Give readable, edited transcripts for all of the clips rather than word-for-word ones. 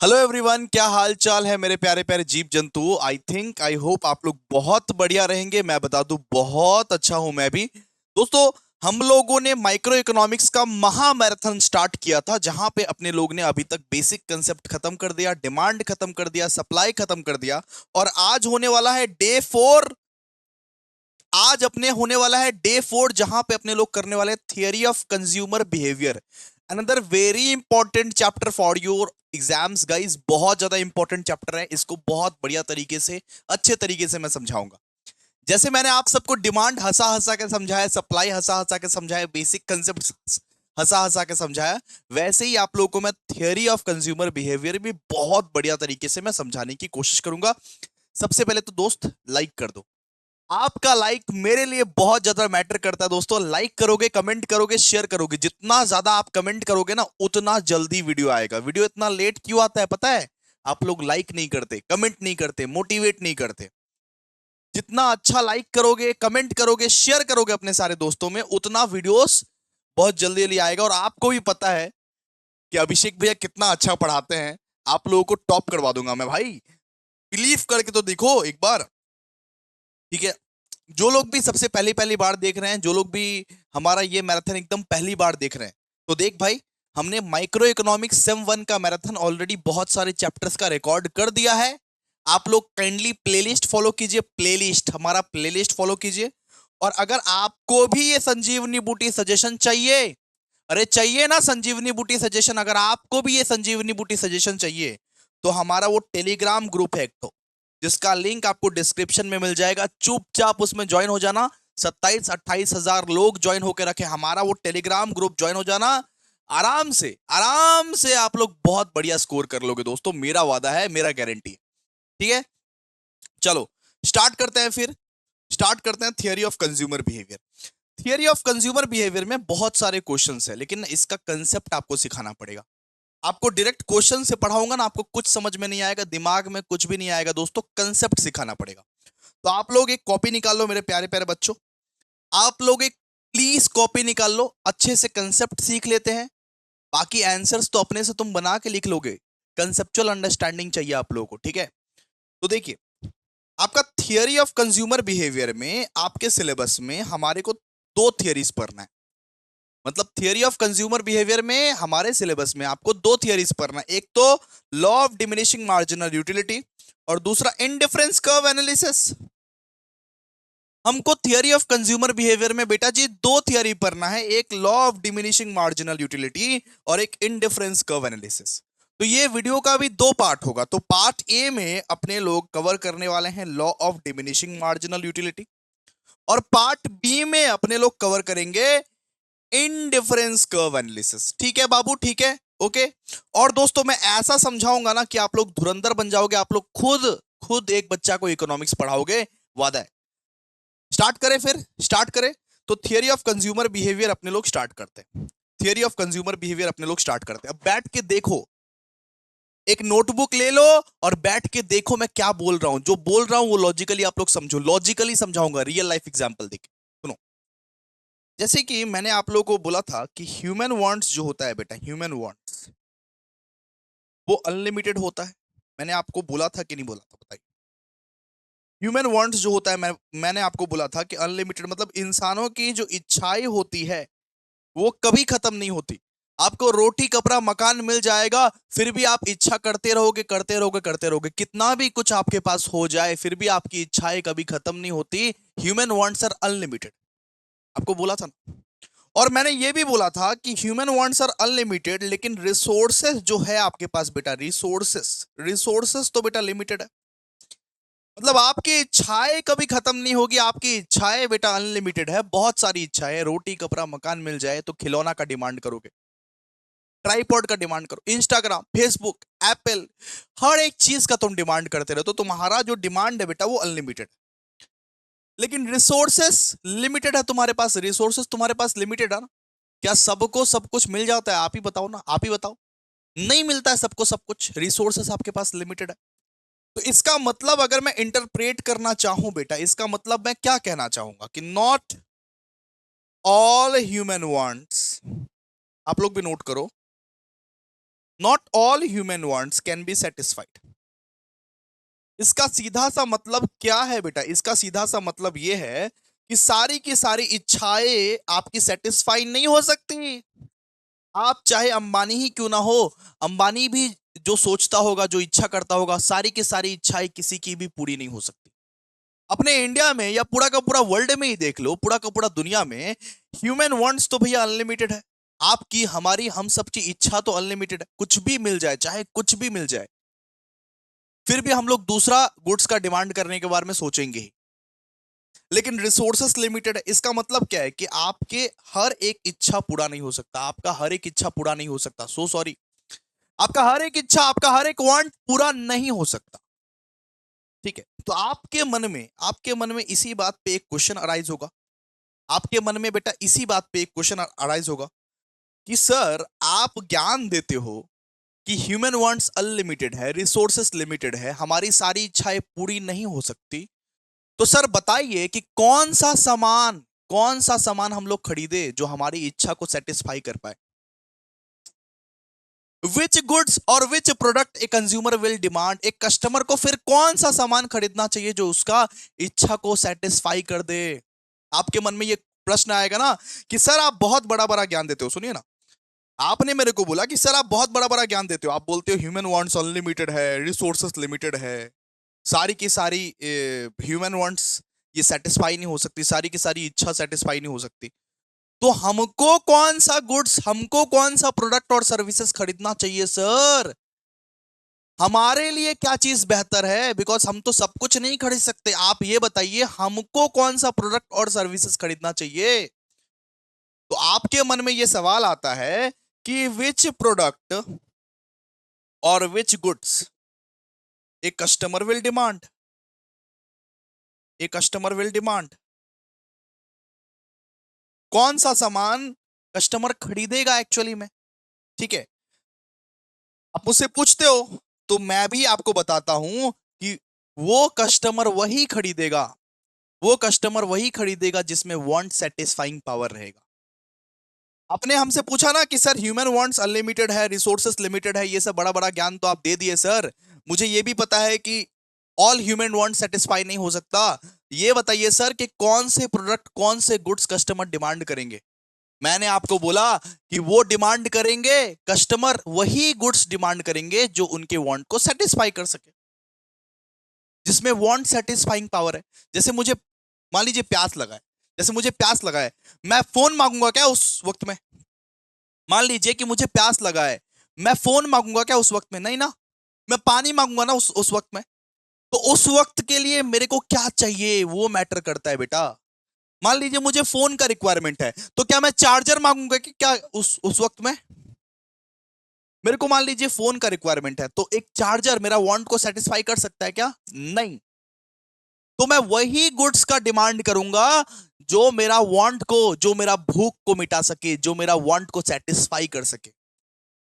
Hello everyone, क्या हाल चाल है मेरे प्यारे प्यारे जीव जंतु। आई होप आप लोग बहुत बढ़िया रहेंगे। मैं बता दूं, बहुत अच्छा हूं मैं भी। दोस्तों, हम लोगों ने माइक्रो इकोनॉमिक्स का महा मैराथन स्टार्ट किया था, जहां पे अपने लोग ने अभी तक बेसिक कंसेप्ट खत्म कर दिया, डिमांड खत्म कर दिया, सप्लाई खत्म कर दिया। और आज होने वाला है डे 4। आज अपने होने वाला है डे 4, जहां पे अपने लोग करने वाले theory of consumer behaviour. Another very important chapter for your exams guys. बहुत ज्यादा इंपॉर्टेंट चैप्टर है, इसको बहुत बढ़िया तरीके से, अच्छे तरीके से मैं समझाऊंगा। जैसे मैंने आप सबको डिमांड हंसा हंसा के समझाया, सप्लाई हंसा हंसा के समझाया, बेसिक कंसेप्ट हंसा हंसा के समझाया, वैसे ही आप लोगों को मैं थियरी ऑफ कंज्यूमर बिहेवियर भी बहुत बढ़िया तरीके से मैं समझाने की कोशिश करूंगा। सबसे पहले तो दोस्त, लाइक कर दो। आपका लाइक मेरे लिए बहुत ज्यादा मैटर करता है दोस्तों। लाइक करोगे, कमेंट करोगे, शेयर करोगे, जितना ज्यादा आप कमेंट करोगे ना, उतना जल्दी वीडियो आएगा। वीडियो इतना लेट क्यों आता है पता है? आप लोग लाइक नहीं करते, कमेंट नहीं करते, मोटिवेट नहीं करते। जितना अच्छा लाइक करोगे, कमेंट करोगे, शेयर करोगे अपने सारे दोस्तों में, उतना वीडियोस बहुत जल्दी जल्दी आएगा। और आपको भी पता है कि अभिषेक भैया कितना अच्छा पढ़ाते हैं। आप लोगों को टॉप करवा दूंगा मैं भाई। बिलीव करके तो देखो एक बार, ठीक है? जो लोग भी सबसे पहली पहली बार देख रहे हैं, जो लोग भी हमारा ये मैराथन एकदम पहली बार देख रहे हैं, तो देख भाई, हमने माइक्रो इकोनॉमिक्स सेम 1 का मैराथन ऑलरेडी बहुत सारे चैप्टर्स का रिकॉर्ड कर दिया है। आप लोग काइंडली प्लेलिस्ट फॉलो कीजिए, प्लेलिस्ट, हमारा प्लेलिस्ट फॉलो कीजिए। और अगर आपको भी ये संजीवनी बूटी सजेशन चाहिए, अरे चाहिए ना संजीवनी बूटी सजेशन, अगर आपको भी ये संजीवनी बूटी सजेशन चाहिए, तो हमारा वो टेलीग्राम ग्रुप है एक तो, जिसका लिंक आपको डिस्क्रिप्शन में मिल जाएगा। चुपचाप उसमें ज्वाइन हो जाना। 27-28 हजार लोग ज्वाइन होकर रखे हमारा वो टेलीग्राम ग्रुप, ज्वाइन हो जाना। आराम से आप लोग बहुत बढ़िया स्कोर कर लोगे दोस्तों, मेरा वादा है, मेरा गारंटी है। ठीक है, चलो स्टार्ट करते हैं फिर। स्टार्ट करते हैं theory of consumer behaviour. Theory of consumer behaviour में बहुत सारे क्वेश्चंस है, लेकिन इसका कंसेप्ट आपको सिखाना पड़ेगा। आपको डायरेक्ट क्वेश्चन से पढ़ाऊंगा ना, आपको कुछ समझ में नहीं आएगा, दिमाग में कुछ भी नहीं आएगा दोस्तों, कंसेप्ट सिखाना पड़ेगा। तो आप लोग एक कॉपी निकाल लो मेरे प्यारे प्यारे बच्चों। आप लोग एक प्लीज कॉपी निकाल लो, अच्छे से कंसेप्ट सीख लेते हैं। बाकी आंसर्स तो अपने से तुम बना के लिख लोगे। कंसेप्चुअल अंडरस्टैंडिंग चाहिए आप लोगों को, ठीक है? तो देखिए, आपका थियरी ऑफ कंज्यूमर बिहेवियर में आपके सिलेबस में हमारे को दो थियरीज पढ़ना है। मतलब थियरी ऑफ कंज्यूमर बिहेवियर में हमारे सिलेबस में आपको दो थियरीज पढ़ना है। एक तो law of diminishing marginal utility, और दूसरा इंडिफरेंस कर्व एनालिसिस। हमको थियरी ऑफ कंज्यूमर बिहेवियर में बेटा जी दो थियरी पढ़ना है, एक law of diminishing marginal utility और एक इंडिफरेंस कर्व एनालिसिस। तो ये वीडियो का भी दो पार्ट होगा। तो पार्ट ए में अपने लोग कवर करने वाले हैं law of diminishing marginal utility, और पार्ट बी में अपने लोग कवर करेंगे इनडिफरेंस कर्व एनालिसिस। ठीक है बाबू, ठीक है, ओके। और दोस्तों, मैं ऐसा समझाऊंगा ना कि आप लोग धुरंधर बन जाओगे, आप लोग खुद खुद एक बच्चा को इकोनॉमिक्स पढ़ाओगे, वादा है। स्टार्ट करें फिर, स्टार्ट करें। तो थियरी ऑफ कंज्यूमर बिहेवियर अपने लोग स्टार्ट करते हैं। थियरी ऑफ कंज्यूमर बिहेवियर अपने लोग स्टार्ट करते हैं। अब बैठ के देखो, एक नोटबुक ले लो और बैठ के देखो मैं क्या बोल रहा हूं। जो बोल रहा हूं वो लॉजिकली आप लोग समझो, लॉजिकली समझाऊंगा, रियल लाइफ एग्जांपल देके। सुनो, जैसे कि मैंने आप लोगों को बोला था कि ह्यूमन वांट्स जो होता है बेटा, ह्यूमन वांट्स वो अनलिमिटेड होता है। मैंने आपको बोला था कि नहीं बोला था, बताइए? ह्यूमन वांट्स जो होता है, मैंने आपको बोला था कि अनलिमिटेड मतलब इंसानों की जो इच्छाएं होती है वो कभी खत्म नहीं होती। आपको रोटी कपड़ा मकान मिल जाएगा, फिर भी आप इच्छा करते रहोगे, करते रहोगे, करते रहोगे। कितना भी कुछ आपके पास हो जाए, फिर भी आपकी इच्छाएं कभी खत्म नहीं होती। ह्यूमन वांट्स आर अनलिमिटेड, आपको बोला था ना। और मैंने ये भी बोला था कि ह्यूमन वांट्स आर अनलिमिटेड, लेकिन रिसोर्सेस जो है आपके पास बेटा, रिसोर्सेस रिसोर्सेस तो बेटा लिमिटेड है। मतलब आपकी इच्छाएं कभी खत्म नहीं होगी, आपकी इच्छाएं बेटा अनलिमिटेड है। बहुत सारी इच्छाएं, रोटी कपड़ा मकान मिल जाए तो खिलौना का डिमांड करोगे, ट्राइपॉड का डिमांड करो, इंस्टाग्राम, फेसबुक, एप्पल, हर एक चीज का तुम डिमांड करते रहो। तो तुम्हारा जो डिमांड है बेटा वो अनलिमिटेड है। लेकिन रिसोर्सेस लिमिटेड है तुम्हारे पास, रिसोर्सेस तुम्हारे पास लिमिटेड है ना। क्या सबको सब कुछ मिल जाता है? आप ही बताओ ना, आप ही बताओ। नहीं मिलता है सबको सब कुछ, रिसोर्सेस आपके पास लिमिटेड है। तो इसका मतलब अगर मैं इंटरप्रेट करना चाहूं बेटा, इसका मतलब मैं क्या कहना चाहूंगा कि नॉट ऑल ह्यूमन वांट्स, आप लोग भी नोट करो, not all human wants can be satisfied. इसका सीधा सा मतलब क्या है बेटा? इसका सीधा सा मतलब यह है कि सारी की सारी इच्छाएं आपकी सेटिस्फाई नहीं हो सकती। आप चाहे अंबानी ही क्यों ना हो, अंबानी भी जो सोचता होगा, जो इच्छा करता होगा, सारी की सारी इच्छाएं किसी की भी पूरी नहीं हो सकती। अपने इंडिया में या पूरा का पूरा वर्ल्ड में ही देख लो, पूरा का पूरा दुनिया में ह्यूमन वांट्स तो भैया अनलिमिटेड है। आपकी, हमारी, हम सबकी इच्छा तो अनलिमिटेड है, कुछ भी मिल जाए, चाहे कुछ भी मिल जाए, फिर भी हम लोग दूसरा गुड्स का डिमांड करने के बारे में सोचेंगे ही। लेकिन रिसोर्सेस लिमिटेड है। इसका मतलब क्या है कि आपके हर एक इच्छा पूरा नहीं हो सकता, आपका हर एक इच्छा पूरा नहीं हो सकता, सो सॉरी, आपका हर एक इच्छा, आपका हर एक वांट पूरा नहीं हो सकता। ठीक है, तो आपके मन में इसी बात पे एक क्वेश्चन अराइज होगा, आपके मन में बेटा इसी बात पे एक क्वेश्चन अराइज होगा कि सर आप ज्ञान देते हो कि ह्यूमन वांट्स अनलिमिटेड है, रिसोर्सेस लिमिटेड है, हमारी सारी इच्छाएं पूरी नहीं हो सकती। तो सर बताइए कि कौन सा सामान हम लोग खरीदे जो हमारी इच्छा को सेटिस्फाई कर पाए? विच गुड्स और which product a consumer will demand? एक कस्टमर को फिर कौन सा सामान खरीदना चाहिए जो उसका इच्छा को सेटिस्फाई कर दे? आपके मन में ये प्रश्न आएगा ना कि सर आप बहुत बड़ा बड़ा ज्ञान देते हो। सुनिए ना, आपने मेरे को बोला कि सर आप बहुत बड़ा बड़ा ज्ञान देते हो, आप बोलते हो ह्यूमन वांट्स अनलिमिटेड है, रिसोर्सेस लिमिटेड है, सारी की सारी ह्यूमन वांट्स ये सेटिस्फाई नहीं हो सकती, सारी की सारी इच्छा सेटिस्फाई नहीं हो सकती। तो हमको कौन सा गुड्स, हमको कौन सा प्रोडक्ट और सर्विसेज खरीदना चाहिए सर? हमारे लिए क्या चीज बेहतर है? बिकॉज हम तो सब कुछ नहीं खरीद सकते। आप ये बताइए हमको कौन सा प्रोडक्ट और सर्विसेज खरीदना चाहिए? तो आपके मन में ये सवाल आता है कि विच प्रोडक्ट और which goods a customer will demand, a customer will demand, कौन सा सामान कस्टमर खरीदेगा एक्चुअली में? ठीक है, आप मुझसे पूछते हो तो मैं भी आपको बताता हूं कि वो कस्टमर वही खरीदेगा, वो कस्टमर वही खरीदेगा जिसमें वांट सेटिस्फाइंग पावर रहेगा। आपने हमसे पूछा ना कि सर ह्यूमन वांट्स अनलिमिटेड है, रिसोर्सेस लिमिटेड है, ये सब बड़ा बड़ा ज्ञान तो आप दे दिए सर। मुझे ये भी पता है कि ऑल ह्यूमन वांट सेटिस्फाई नहीं हो सकता। ये बताइए सर कि कौन से प्रोडक्ट, कौन से गुड्स कस्टमर डिमांड करेंगे? मैंने आपको बोला कि वो डिमांड करेंगे, कस्टमर वही गुड्स डिमांड करेंगे जो उनके वांट को सेटिस्फाई कर सके, जिसमें वांट सेटिस्फाइंग पावर है। जैसे मुझे मान लीजिए प्यास लगा है, जैसे मुझे प्यास लगा है, मैं फोन मांगूंगा क्या उस वक्त में? मान लीजिए कि मुझे प्यास लगा है, मैं फोन मांगूंगा क्या उस वक्त में? नहीं ना। मैं पानी मांगूंगा ना उस वक्त में। तो उस वक्त के लिए मेरे को क्या चाहिए वो मैटर करता है बेटा। मान लीजिए मुझे फोन का रिक्वायरमेंट है, तो क्या मैं चार्जर मांगूंगा कि क्या उस वक्त में? मेरे को मान लीजिए फोन का रिक्वायरमेंट है, तो एक चार्जर मेरा वांट को सेटिस्फाई कर सकता है क्या? नहीं। तो मैं वही गुड्स का डिमांड करूंगा जो मेरा वांट को, जो मेरा भूख को मिटा सके, जो मेरा वांट को सेटिस्फाई कर सके।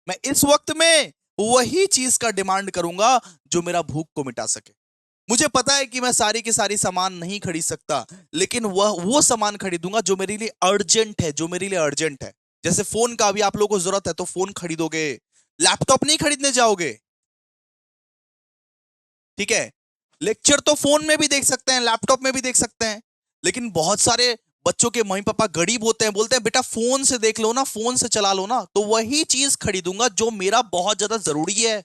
मैं इस वक्त में वही चीज का डिमांड करूंगा जो मेरा भूख को मिटा सके। मुझे पता है कि मैं सारी की सारी सामान नहीं खरीद सकता, लेकिन वह वो सामान खरीदूंगा जो मेरे लिए अर्जेंट है, जो मेरे लिए अर्जेंट है। जैसे फोन का अभी आप लोगों को जरूरत है तो फोन खरीदोगे, लैपटॉप नहीं खरीदने जाओगे। ठीक है, लेक्चर तो फोन में भी देख सकते हैं, लैपटॉप में भी देख सकते हैं, लेकिन बहुत सारे बच्चों के मम्मी पापा गरीब होते हैं, बोलते हैं बेटा फोन से देख लो ना, फोन से चला लो ना। तो वही चीज खरीदूंगा जो मेरा बहुत ज्यादा जरूरी है।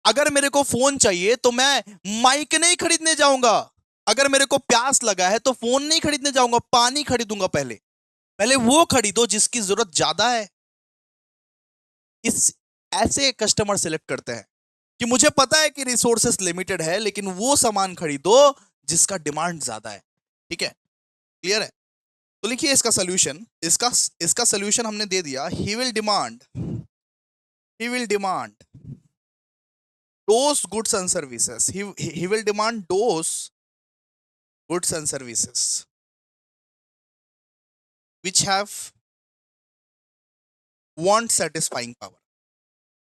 अगर मेरे को फोन चाहिए तो मैं माइक नहीं खरीदने जाऊंगा। अगर मेरे को प्यास लगा है तो फोन नहीं खरीदने जाऊंगा, पानी खरीदूंगा। पहले पहले वो खरीदो जिसकी जरूरत ज्यादा है। इस ऐसे कस्टमर सिलेक्ट करते हैं कि मुझे पता है कि रिसोर्सेस लिमिटेड है, लेकिन वो सामान खरीदो जिसका डिमांड ज्यादा है। ठीक है, क्लियर है? तो लिखिए इसका सोल्यूशन, इसका इसका सोल्यूशन हमने दे दिया। He will demand those goods and services, he will demand those goods and services which have want satisfying power।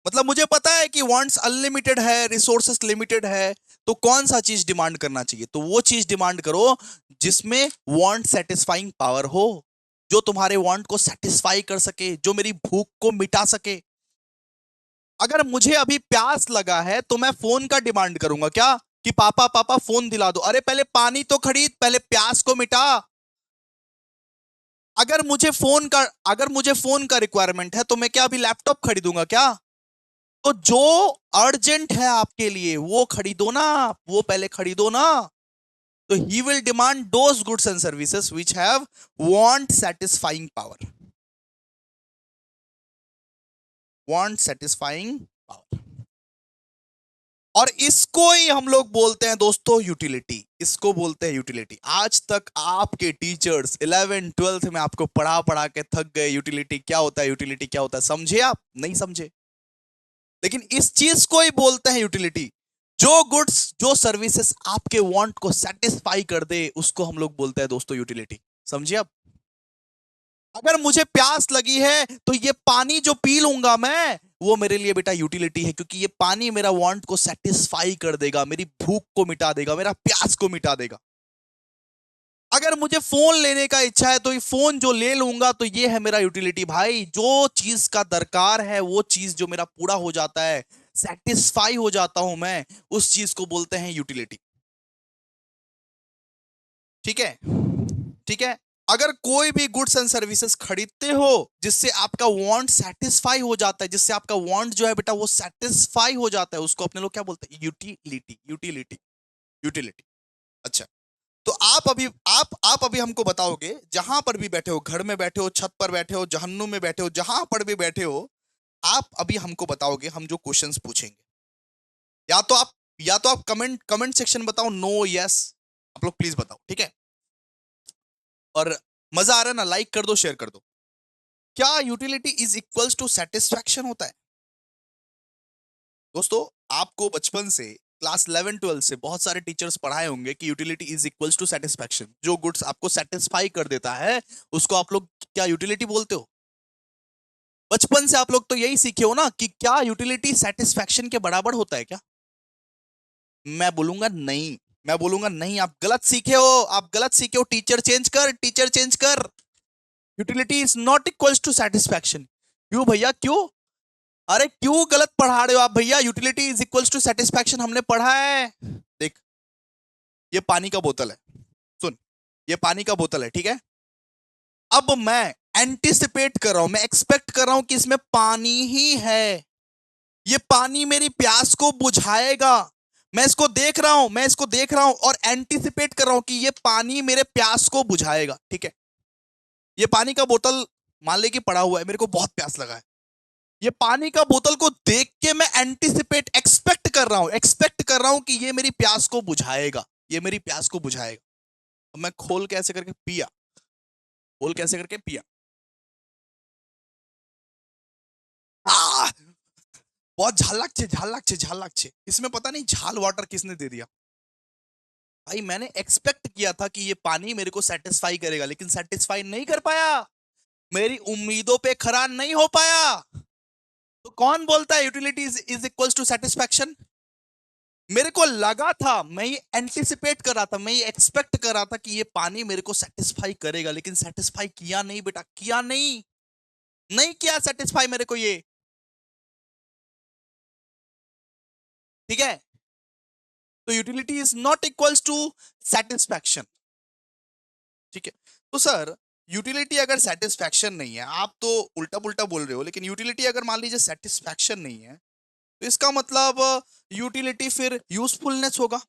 मतलब मुझे पता है कि वांट्स अनलिमिटेड है, रिसोर्सेस लिमिटेड है, तो कौन सा चीज डिमांड करना चाहिए? तो वो चीज डिमांड करो जिसमें वांट सेटिस्फाइंग पावर हो। जो तुम्हारे वांट को सेटिस्फाई कर सके, जो मेरी भूख को मिटा सके। अगर मुझे अभी प्यास लगा है तो मैं फोन का डिमांड करूंगा क्या, कि पापा पापा फोन दिला दो। अरे पहले पानी तो खरीद, पहले प्यास को मिटा। अगर मुझे फोन का रिक्वायरमेंट है तो मैं क्या अभी लैपटॉप खरीदूंगा क्या? तो जो अर्जेंट है आपके लिए वो खरीदो ना, वो पहले खरीदो ना। तो he will demand those goods and services which have want satisfying power, want satisfying power. और इसको ही हम लोग बोलते हैं दोस्तों यूटिलिटी, इसको बोलते हैं यूटिलिटी। आज तक आपके टीचर्स 11 12th में आपको पढ़ा पढ़ा के थक गए, यूटिलिटी क्या होता है, यूटिलिटी क्या होता है। समझे आप? नहीं समझे। लेकिन इस चीज को ही बोलते हैं यूटिलिटी। जो गुड्स जो सर्विसेज आपके वांट को सेटिस्फाई कर दे उसको हम लोग बोलते हैं दोस्तों यूटिलिटी। समझिए आप? अगर मुझे प्यास लगी है तो ये पानी जो पी लूंगा मैं, वो मेरे लिए बेटा यूटिलिटी है, क्योंकि ये पानी मेरा वांट को सेटिस्फाई कर देगा, मेरी भूख को मिटा देगा, मेरा प्यास को मिटा देगा। अगर मुझे फोन लेने का इच्छा है तो ये फोन जो ले लूंगा तो ये है मेरा यूटिलिटी भाई। जो चीज का दरकार है वो चीज जो मेरा पूरा हो जाता है, सेटिस्फाई हो जाता हूं मैं, उस चीज को बोलते हैं यूटिलिटी। ठीक है? ठीक है। अगर कोई भी गुड्स एंड सर्विसेज खरीदते हो जिससे आपका वांट सेटिस्फाई हो जाता है, जिससे आपका वांट जो है बेटा वो सेटिस्फाई हो जाता है, उसको अपने लोग क्या बोलते हैं? Utility, utility, utility. अच्छा, तो आप अभी हमको बताओगे, जहां पर भी बैठे हो, घर में बैठे हो, छत पर बैठे हो, जहन्नुम में बैठे हो, जहां पर भी बैठे हो, आप अभी हमको बताओगे हम जो क्वेश्चंस पूछेंगे। या तो आप या तो आप कमेंट कमेंट सेक्शन बताओ, नो यस, आप लोग प्लीज बताओ। ठीक है? और मजा आ रहा है ना? लाइक कर दो, शेयर कर दो। क्या utility is equals to satisfaction होता है? दोस्तों, आपको बचपन से क्लास 11 12 से बहुत सारे टीचर्स पढ़ाए होंगे कि utility is equals to satisfaction. जो गुड्स आपको सेटिस्फाई कर देता है उसको आप लोग क्या यूटिलिटी बोलते हो? बचपन से आप लोग तो यही सीखे हो ना कि क्या यूटिलिटी सेटिस्फैक्शन के बराबर होता है क्या? मैं बोलूंगा नहीं, मैं बोलूंगा नहीं, आप गलत सीखे हो, आप गलत सीखे हो। टीचर चेंज कर, टीचर चेंज कर। Utility is not equals to satisfaction. क्यों भैया, क्यों? अरे क्यों गलत पढ़ा रहे हो आप भैया? Utility is equals to satisfaction हमने पढ़ा है। देख, ये पानी का बोतल है, सुन, ये पानी का बोतल है, ठीक है? अब मैं एंटिसिपेट कर रहा हूं, मैं एक्सपेक्ट कर रहा हूं कि इसमें पानी ही है, ये पानी मेरी प्यास को बुझाएगा। मैं इसको देख रहा हूं, मैं इसको देख रहा हूं और एंटिसिपेट कर रहा हूं कि ये पानी मेरे प्यास को बुझाएगा। ठीक है? ये पानी का बोतल मान ले कि पड़ा हुआ है, मेरे को बहुत प्यास लगा है। ये पानी का बोतल को देख के मैं एंटिसिपेट एक्सपेक्ट कर रहा हूं कि ये मेरी प्यास को बुझाएगा, ये मेरी प्यास को बुझाएगा। तो मैं खोल के ऐसे करके पिया, खोल कैसे करके पिया। आ! बहुत झाल लागছে, झाल लागছে, झाल लागছে। इसमें पता नहीं झाल वाटर किसने दे दिया। भाई मैंने एक्सपेक्ट किया था कि ये पानी मेरे को सेटिस्फाई करेगा, लेकिन सेटिस्फाई नहीं कर पाया, मेरी उम्मीदों पे खरा नहीं हो पाया। तो कौन बोलता है utility is equals to satisfaction? मेरे को लगा था, मैं ये एंटिसिपेट कर रहा था, मैं ये एक्सपेक्ट कर रहा था कि ये पानी मेरे को सेटिस्फाई करेगा, लेकिन सेटिस्फाई किया नहीं बेटा, किया नहीं, नहीं किया सेटिस्फाई मेरे को ये। ठीक है? तो utility is not equals to satisfaction. ठीक है? तो सर, यूटिलिटी अगर सेटिस्फैक्शन नहीं है, आप तो उल्टा पुल्टा बोल रहे हो, लेकिन यूटिलिटी अगर मान लीजिए सेटिस्फैक्शन नहीं है तो इसका मतलब यूटिलिटी फिर यूजफुलनेस होगा।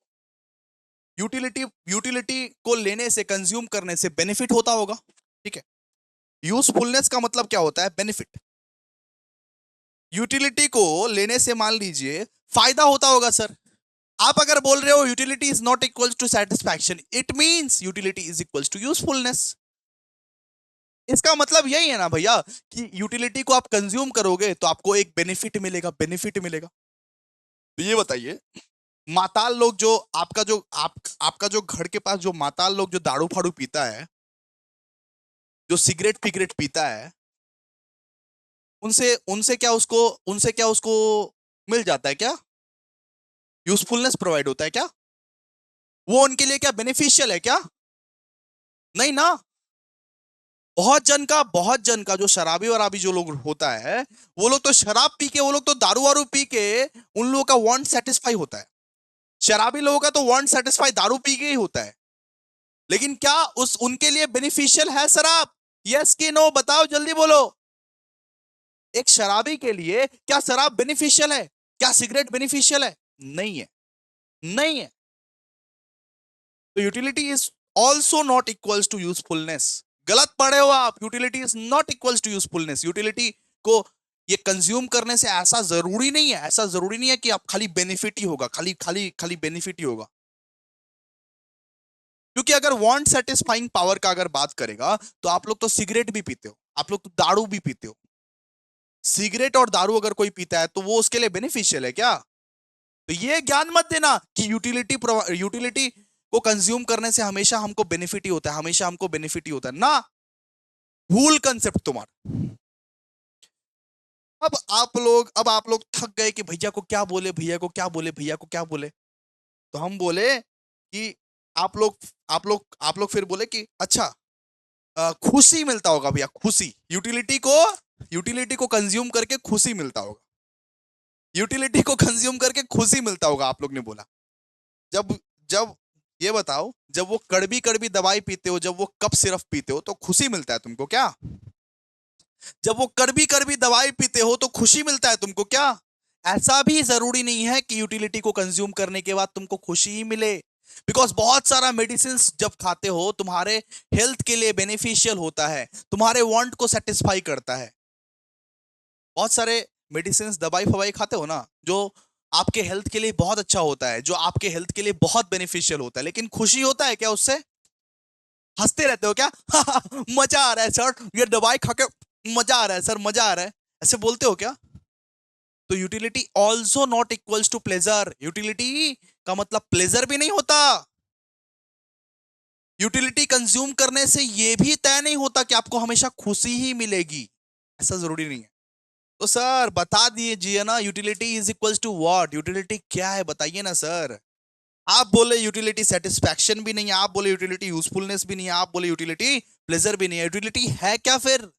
यूटिलिटी यूटिलिटी को लेने से, कंज्यूम करने से बेनिफिट होता होगा। ठीक है? यूजफुलनेस का मतलब क्या होता है? बेनिफिट। यूटिलिटी को लेने से मान लीजिए फायदा होता होगा सर। आप अगर बोल रहे हो utility is not equal to satisfaction, it means utility is equal to usefulness. इसका मतलब यही है ना भैया कि यूटिलिटी को आप कंज्यूम करोगे तो आपको एक बेनिफिट मिलेगा, बेनिफिट मिलेगा। तो ये बताइए, माताल लोग जो आपका जो घर के पास जो माताल लोग जो दारू फाड़ू पीता है, जो सिगरेट फिगरेट पीता है, उनसे उनसे क्या उसको मिल जाता है क्या? यूजफुलनेस प्रोवाइड होता है क्या? वो उनके लिए क्या बेनिफिशियल है क्या? नहीं ना। बहुत जन का जो शराबी वराबी जो लोग होता है, वो लोग तो शराब पी के, वो लोग तो दारू वारू पी के उन लोगों का वांट सेटिस्फाई होता है। शराबी लोगों का तो वांट सेटिस्फाई दारू पी के ही होता है। लेकिन क्या उस उनके लिए बेनिफिशियल है शराब? यस कि नो, बताओ जल्दी बोलो। एक शराबी के लिए क्या शराब बेनिफिशियल है? क्या सिगरेट बेनिफिशियल है? नहीं है, नहीं है। तो utility is also not equals to usefulness. गलत पढ़े हो आप। Utility is not equals to usefulness. Utility को ये कंज्यूम करने से ऐसा जरूरी नहीं है, ऐसा जरूरी नहीं है कि आप खाली बेनिफिट ही होगा, खाली खाली खाली बेनिफिट ही होगा। क्योंकि अगर वांट सेटिस्फाइंग पावर का अगर बात करेगा, तो आप लोग तो सिगरेट भी पीते हो, आप लोग तो दारू भी पीते हो। सिगरेट और दारू अगर कोई पीता है तो वो उसके लिए बेनिफिशियल है क्या? तो ये ज्ञान मत देना कि यूटिलिटी को कंज्यूम करने से हमेशा हमको बेनिफिट ही होता है, हमेशा हमको बेनिफिट ही होता है ना। भूल कंसेप्ट तुम्हारा। अब आप लोग थक गए कि भैया को क्या बोले, भैया को क्या बोले, भैया को क्या बोले। तो हम बोले कि आप लोग फिर बोले कि अच्छा, खुशी मिलता होगा भैया, खुशी। यूटिलिटी को कंज्यूम करके खुशी मिलता होगा। यूटिलिटी को कंज्यूम करके खुशी मिलता होगा, आप लोग ने बोला। जब जब ये बताओ, जब वो कड़वी कड़वी दवाई पीते हो, जब वो कप सिरप पीते हो, तो खुशी मिलता है तुमको क्या? जब वो कड़वी कड़वी दवाई पीते हो तो खुशी मिलता है तुमको क्या? ऐसा भी जरूरी नहीं है कि यूटिलिटी को कंज्यूम करने के बाद तुमको खुशी ही मिले। बिकॉज बहुत सारा मेडिसिन जब खाते हो, तुम्हारे हेल्थ के लिए बेनिफिशियल होता है, तुम्हारे वांट को सेटिस्फाई करता है। बहुत सारे मेडिसिन, दवाई फवाई खाते हो ना, जो आपके हेल्थ के लिए बहुत अच्छा होता है, जो आपके हेल्थ के लिए बहुत बेनिफिशियल होता है, लेकिन खुशी होता है क्या उससे? हंसते रहते हो क्या? मजा आ रहा है सर, ये दवाई खा के मजा आ रहा है सर, मजा आ रहा है, ऐसे बोलते हो क्या? तो utility also not equals to pleasure. Utility का मतलब प्लेजर भी नहीं होता। यूटिलिटी कंज्यूम करने से यह भी तय नहीं होता कि आपको हमेशा खुशी ही मिलेगी, ऐसा जरूरी नहीं है। तो सर बता दीजिए ना, utility is equals to what? Utility क्या है बताइए ना सर। आप बोले यूटिलिटी सेटिस्फैक्शन भी नहीं है, आप बोले यूटिलिटी यूजफुलनेस भी नहीं है, आप बोले यूटिलिटी प्लेजर भी नहीं है। यूटिलिटी है क्या फिर?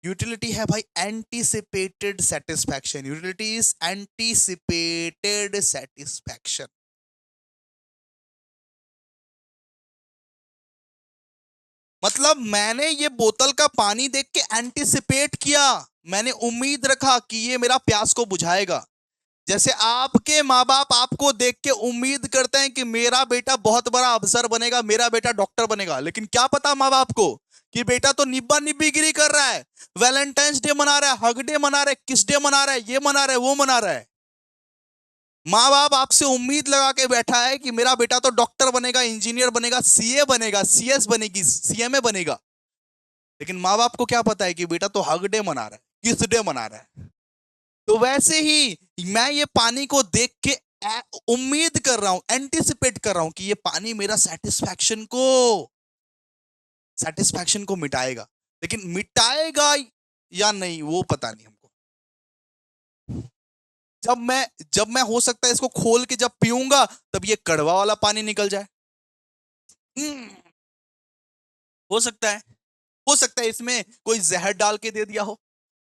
यूटिलिटी है भाई anticipated satisfaction. Utility is anticipated satisfaction. मतलब मैंने ये बोतल का पानी देख के एंटीसिपेट किया, मैंने उम्मीद रखा कि ये मेरा प्यास को बुझाएगा। जैसे आपके माँ बाप आपको देख के उम्मीद करते हैं कि मेरा बेटा बहुत बड़ा अफसर बनेगा, मेरा बेटा डॉक्टर बनेगा, लेकिन क्या पता माँ बाप को कि बेटा तो निब्बा निब्बीगिरी कर रहा है, वैलेंटाइंस डे मना रहा है, हग डे मना रहा है, किस डे मना रहा है, ये मना रहा है, वो मना रहा है। माँ बाप आपसे उम्मीद लगा के बैठा है कि मेरा बेटा तो डॉक्टर बनेगा, इंजीनियर बनेगा, सीए बनेगा, सीएस बनेगी, सीएमए बनेगा। लेकिन माँ बाप को क्या पता है कि बेटा तो हग डे मना रहा है, किस डे मना रहा है। तो वैसे ही मैं ये पानी को देख के उम्मीद कर रहा हूं, एंटिसिपेट कर रहा हूं कि ये पानी मेरा सेटिस्फैक्शन को मिटाएगा। लेकिन मिटाएगा या नहीं वो पता नहीं हमको। जब मैं हो सकता है इसको खोल के जब पीऊंगा, तब ये कड़वा वाला पानी निकल जाए। हम्म, हो सकता है। हो सकता है इसमें कोई जहर डाल के दे दिया हो।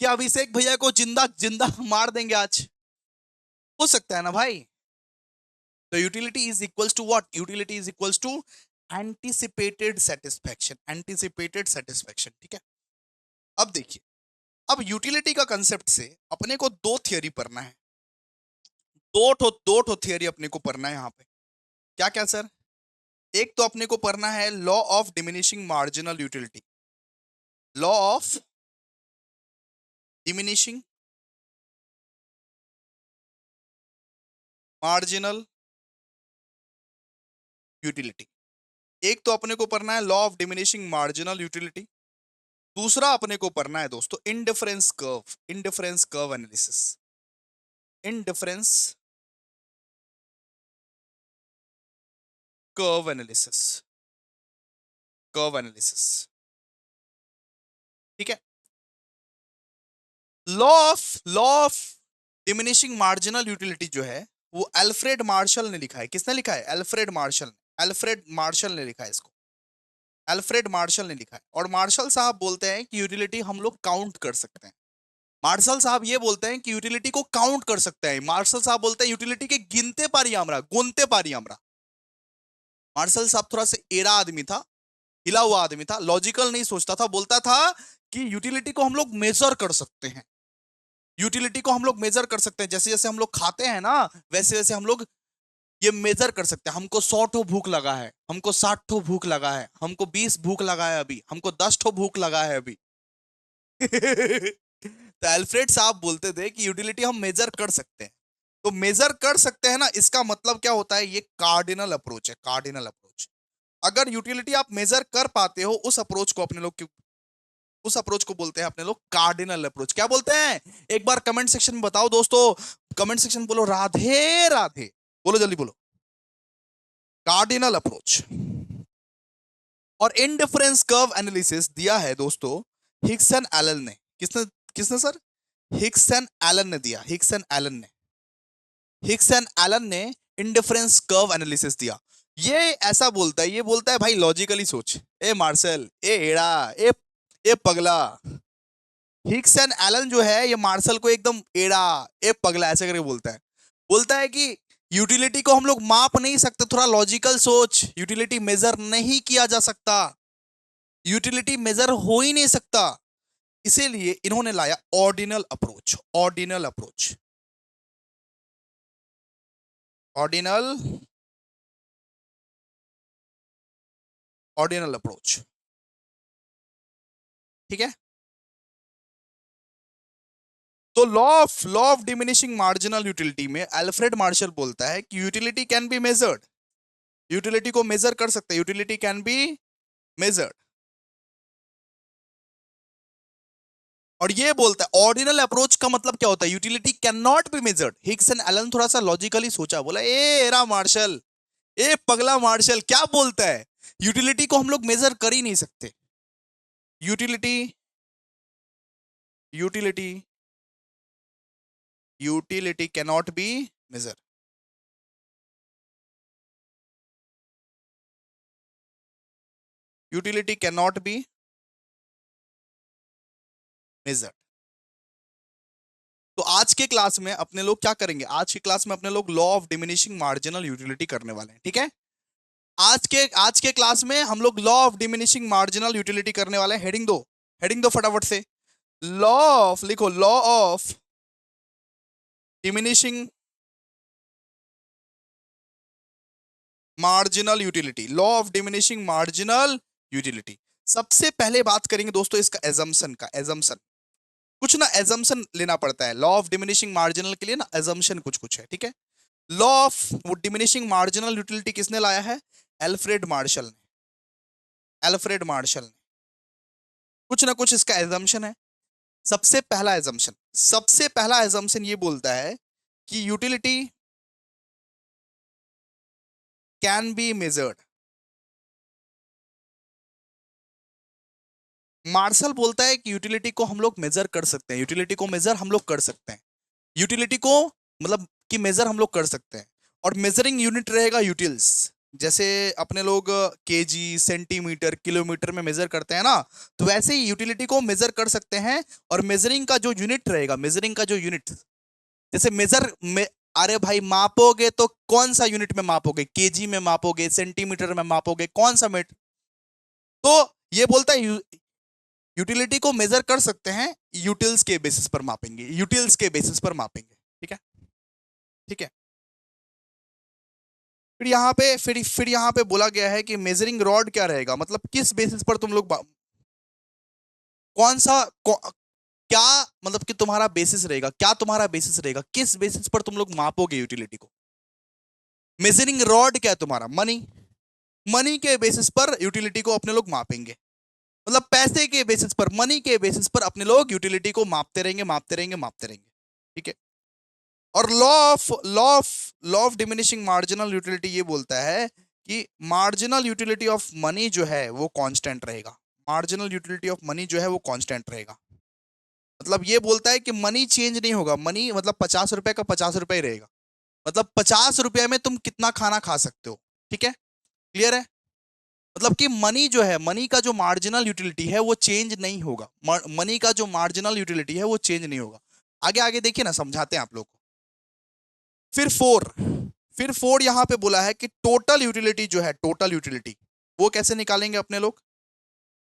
क्या अभिषेक भैया को जिंदा जिंदा मार देंगे आज? हो सकता है ना भाई। तो utility is equals to what? Utility is equals to anticipated satisfaction. Anticipated satisfaction, ठीक है। अब देखिए, अब यूटिलिटी का कंसेप्ट से अपने को दो थियरी पढ़ना है। दो ठो थियरी अपने को पढ़ना है यहाँ पे। क्या क्या सर? एक तो अपने को पढ़ना है law of diminishing marginal utility. Law of diminishing marginal utility. एक तो अपने को पढ़ना है law of diminishing marginal utility. दूसरा अपने को पढ़ना है दोस्तों indifference curve. Indifference curve analysis. Indifference curve analysis. Curve analysis, ठीक है। Law of diminishing marginal utility जो है, वो अल्फ्रेड मार्शल ने लिखा है। किसने लिखा है? अल्फ्रेड मार्शल ने लिखा है इसको। अल्फ्रेड मार्शल ने लिखा है। और मार्शल साहब बोलते हैं कि यूटिलिटी हम लोग काउंट कर सकते हैं। मार्शल साहब ये बोलते हैं कि यूटिलिटी को काउंट कर सकते हैं। मार्शल साहब बोलते हैं यूटिलिटी के गिनते पारी हमरा, गुनते पारी हमरा। मार्शल साहब थोड़ा सा एरा आदमी था, हिला हुआ आदमी था, लॉजिकल नहीं सोचता था। बोलता था कि यूटिलिटी को हम लोग मेजर कर सकते हैं। यूटिलिटी को हम लोग मेजर कर सकते हैं, जैसे जैसे हम लोग खाते हैं ना, वैसे वैसे हम लोग ये मेजर कर सकते हैं। हमको 100 ठो भूख लगा है, हमको 60 ठो भूख लगा है, हमको 20 भूख लगा है अभी, हमको 10 ठो भूख लगा है अभी। तो अल्फ्रेड साहब बोलते थे कि यूटिलिटी हम मेजर कर सकते हैं। तो मेजर कर सकते हैं ना, इसका मतलब क्या होता है, ये कार्डिनल अप्रोच है, कार्डिनल अप्रोच। अगर यूटिलिटी आप मेजर कर पाते हो, उस अप्रोच को अपने लोग उस अप्रोच को बोलते हैं अपने लोग कार्डिनल अप्रोच। क्या बोलते हैं, एक बार कमेंट सेक्शन में बताओ दोस्तों। कमेंट सेक्शन में बोलो राधे राधे, बोलो जल्दी बोलो, कार्डिनल अप्रोच। और इंडिफरेंस कर्व एनालिसिस दिया है दोस्तों हिक्स एंड एलन ने। किसने किसने सर? हिक्स एंड एलन ने दिया, हिक्स एंड एलन ने, हिक्स एंड एलन ने इंडिफरेंस कर्व एनालिसिस दिया। ये ऐसा बोलता है, ये बोलता है भाई लॉजिकली सोच, ए मार्शल, ए एड़ा, ए पगला। हिक्स एंड एलन जो है ये मार्शल को एकदम एड़ा, ए पगला ऐसे करके बोलता है। बोलता है कि यूटिलिटी को हम लोग माप नहीं सकते, थोड़ा लॉजिकल सोच, यूटिलिटी मेजर नहीं किया जा सकता, यूटिलिटी मेजर हो ही नहीं सकता। इसीलिए इन्होंने लाया ordinal approach, ordinal approach, ordinal, ordinal approach. ठीक है। तो law of diminishing marginal utility में अल्फ्रेड मार्शल बोलता है कि utility can be measured, utility को मेजर कर सकते हैं, यूटिलिटी कैन बी मेजर्ड। और ये बोलता है ऑर्डिनल अप्रोच का मतलब क्या होता है, utility can not be measured. Hicks and Allen थोड़ा सा लॉजिकली सोचा, बोला ए रा मार्शल, ए पगला मार्शल क्या बोलता है, यूटिलिटी को हम लोग मेजर कर ही नहीं सकते। Utility, utility, utility can not be measure. Utility can not be measure. तो आज के क्लास में अपने लोग क्या करेंगे, आज की क्लास में अपने लोग law of diminishing marginal utility करने वाले हैं। ठीक है। आज के क्लास में हम लोग law of diminishing marginal utility करने वाले हैं। हेडिंग दो, हेडिंग दो फटाफट से। लॉ ऑफ लिखो, law of diminishing marginal utility, law of diminishing marginal utility. सबसे पहले बात करेंगे दोस्तों इसका एजम्पशन का। एजम्पशन कुछ ना, एजम्पशन लेना पड़ता है लॉ ऑफ डिमिनिशिंग मार्जिनल के लिए ना, एजम्पशन कुछ कुछ है। ठीक है। Law of diminishing marginal utility किसने लाया है, एल्फ्रेड मार्शल ने, एल्फ्रेड मार्शल ने। कुछ ना कुछ इसका एजम्पशन है। सबसे पहला एजम्पशन, सबसे पहला एजम्पशन ये बोलता है कि utility can be measured. Marshall बोलता है कि यूटिलिटी को हम लोग मेजर कर सकते हैं, यूटिलिटी को मेजर हम लोग कर सकते हैं, यूटिलिटी को मतलब कि मेजर हम लोग कर सकते हैं। और मेजरिंग यूनिट रहेगा यूटिल्स। जैसे अपने लोग केजी, सेंटीमीटर, किलोमीटर में मेजर करते हैं ना, तो वैसे ही यूटिलिटी को मेजर कर सकते हैं। और मेजरिंग का जो यूनिट रहेगा, मेजरिंग का जो यूनिट, जैसे अरे भाई मापोगे तो कौन सा यूनिट में मापोगे, केजी में मापोगे, सेंटीमीटर में मापोगे, कौन सा मीटर। तो ये बोलता है यूटिलिटी को मेजर कर सकते हैं, यूटिल्स के बेसिस पर मापेंगे, यूटिल्स के बेसिस पर मापेंगे। ठीक है। ठीक है। फिर यहाँ पे बोला गया है कि मेजरिंग रॉड क्या रहेगा, मतलब किस बेसिस पर तुम लोग कौन सा क्या मतलब कि तुम्हारा बेसिस रहेगा, क्या तुम्हारा बेसिस रहेगा, किस बेसिस पर तुम लोग मापोगे यूटिलिटी को। मेजरिंग रॉड क्या है तुम्हारा, मनी, मनी के बेसिस पर यूटिलिटी को अपने लोग मापेंगे। मतलब पैसे के बेसिस पर, मनी के बेसिस पर अपने लोग यूटिलिटी को मापते रहेंगे, मापते रहेंगे, मापते रहेंगे। ठीक है। और law of diminishing marginal utility ये बोलता है कि मार्जिनल यूटिलिटी ऑफ मनी जो है वो कांस्टेंट रहेगा, मार्जिनल यूटिलिटी ऑफ मनी जो है वो कांस्टेंट रहेगा। मतलब ये बोलता है कि मनी चेंज नहीं होगा, मनी मतलब 50 रुपए का 50 रुपए ही रहेगा। मतलब 50 रुपए में तुम कितना खाना खा सकते हो। ठीक है। क्लियर है। मतलब कि मनी जो है, मनी का जो मार्जिनल यूटिलिटी है वो चेंज नहीं होगा। मनी का जो मार्जिनल यूटिलिटी है वो चेंज नहीं होगा। आगे आगे देखिए ना, समझाते हैं आप लोग को। फिर फोर यहां पे बोला है कि टोटल यूटिलिटी जो है, टोटल यूटिलिटी वो कैसे निकालेंगे अपने लोग।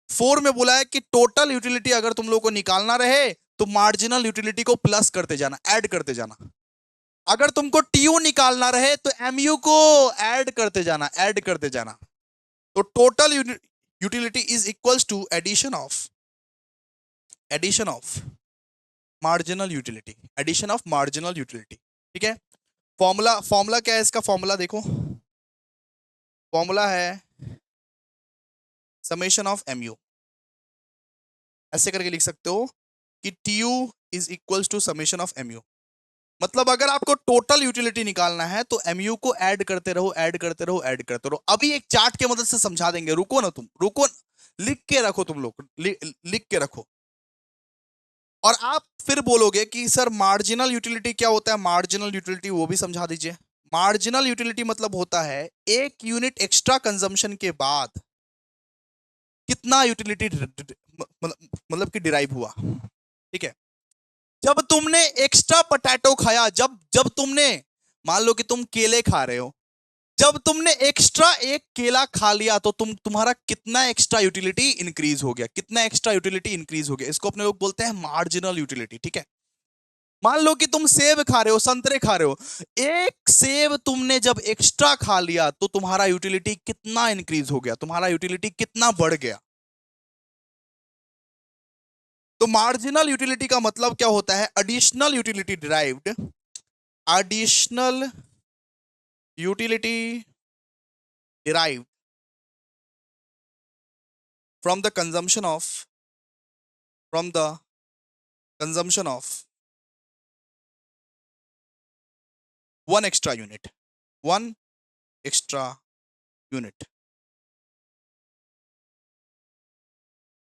फोर में बोला है कि टोटल यूटिलिटी अगर तुम लोग को निकालना रहे तो मार्जिनल यूटिलिटी को प्लस करते जाना, ऐड करते जाना। अगर तुमको टीयू निकालना रहे तो एमयू को ऐड करते जाना, ऐड करते जाना। तो total utility is equals to addition of marginal utility, addition of marginal utility. ठीक है। फॉर्मूला क्या है इसका, फॉर्मूला देखो, फॉर्मूला है समेशन ऑफ एमयू। ऐसे करके लिख सकते हो कि TU is equals to summation of MU. मतलब अगर आपको टोटल यूटिलिटी निकालना है तो एमयू को ऐड करते रहो, ऐड करते रहो, ऐड करते रहो। अभी एक चार्ट की मदद से समझा देंगे, रुको ना तुम, रुको, लिख के रखो तुम लोग, लिख के रखो। और आप फिर बोलोगे कि सर मार्जिनल यूटिलिटी क्या होता है, मार्जिनल यूटिलिटी वो भी समझा दीजिए। मार्जिनल यूटिलिटी मतलब होता है एक यूनिट एक्स्ट्रा कंजम्पशन के बाद कितना यूटिलिटी मतलब कि डिराइव हुआ। ठीक है। जब तुमने एक्स्ट्रा पोटैटो खाया, जब जब तुमने, मान लो कि तुम केले खा रहे हो, जब तुमने एक्स्ट्रा एक केला खा लिया तो तुम्हारा कितना एक्स्ट्रा यूटिलिटी इंक्रीज हो गया, कितना एक्स्ट्रा यूटिलिटी इंक्रीज हो गया। इसको अपने लोग बोलते हैं मार्जिनल यूटिलिटी। ठीक है। मान लो कि तुम सेब खा रहे हो, संतरे खा रहे हो, एक सेब तुमने जब एक्स्ट्रा खा लिया तो तुम्हारा यूटिलिटी कितना इंक्रीज हो गया, तुम्हारा यूटिलिटी कितना बढ़ गया। तो मार्जिनल यूटिलिटी का मतलब क्या होता है, additional utility derived, additional utility derived from the consumption of from the consumption of one extra unit, one extra unit।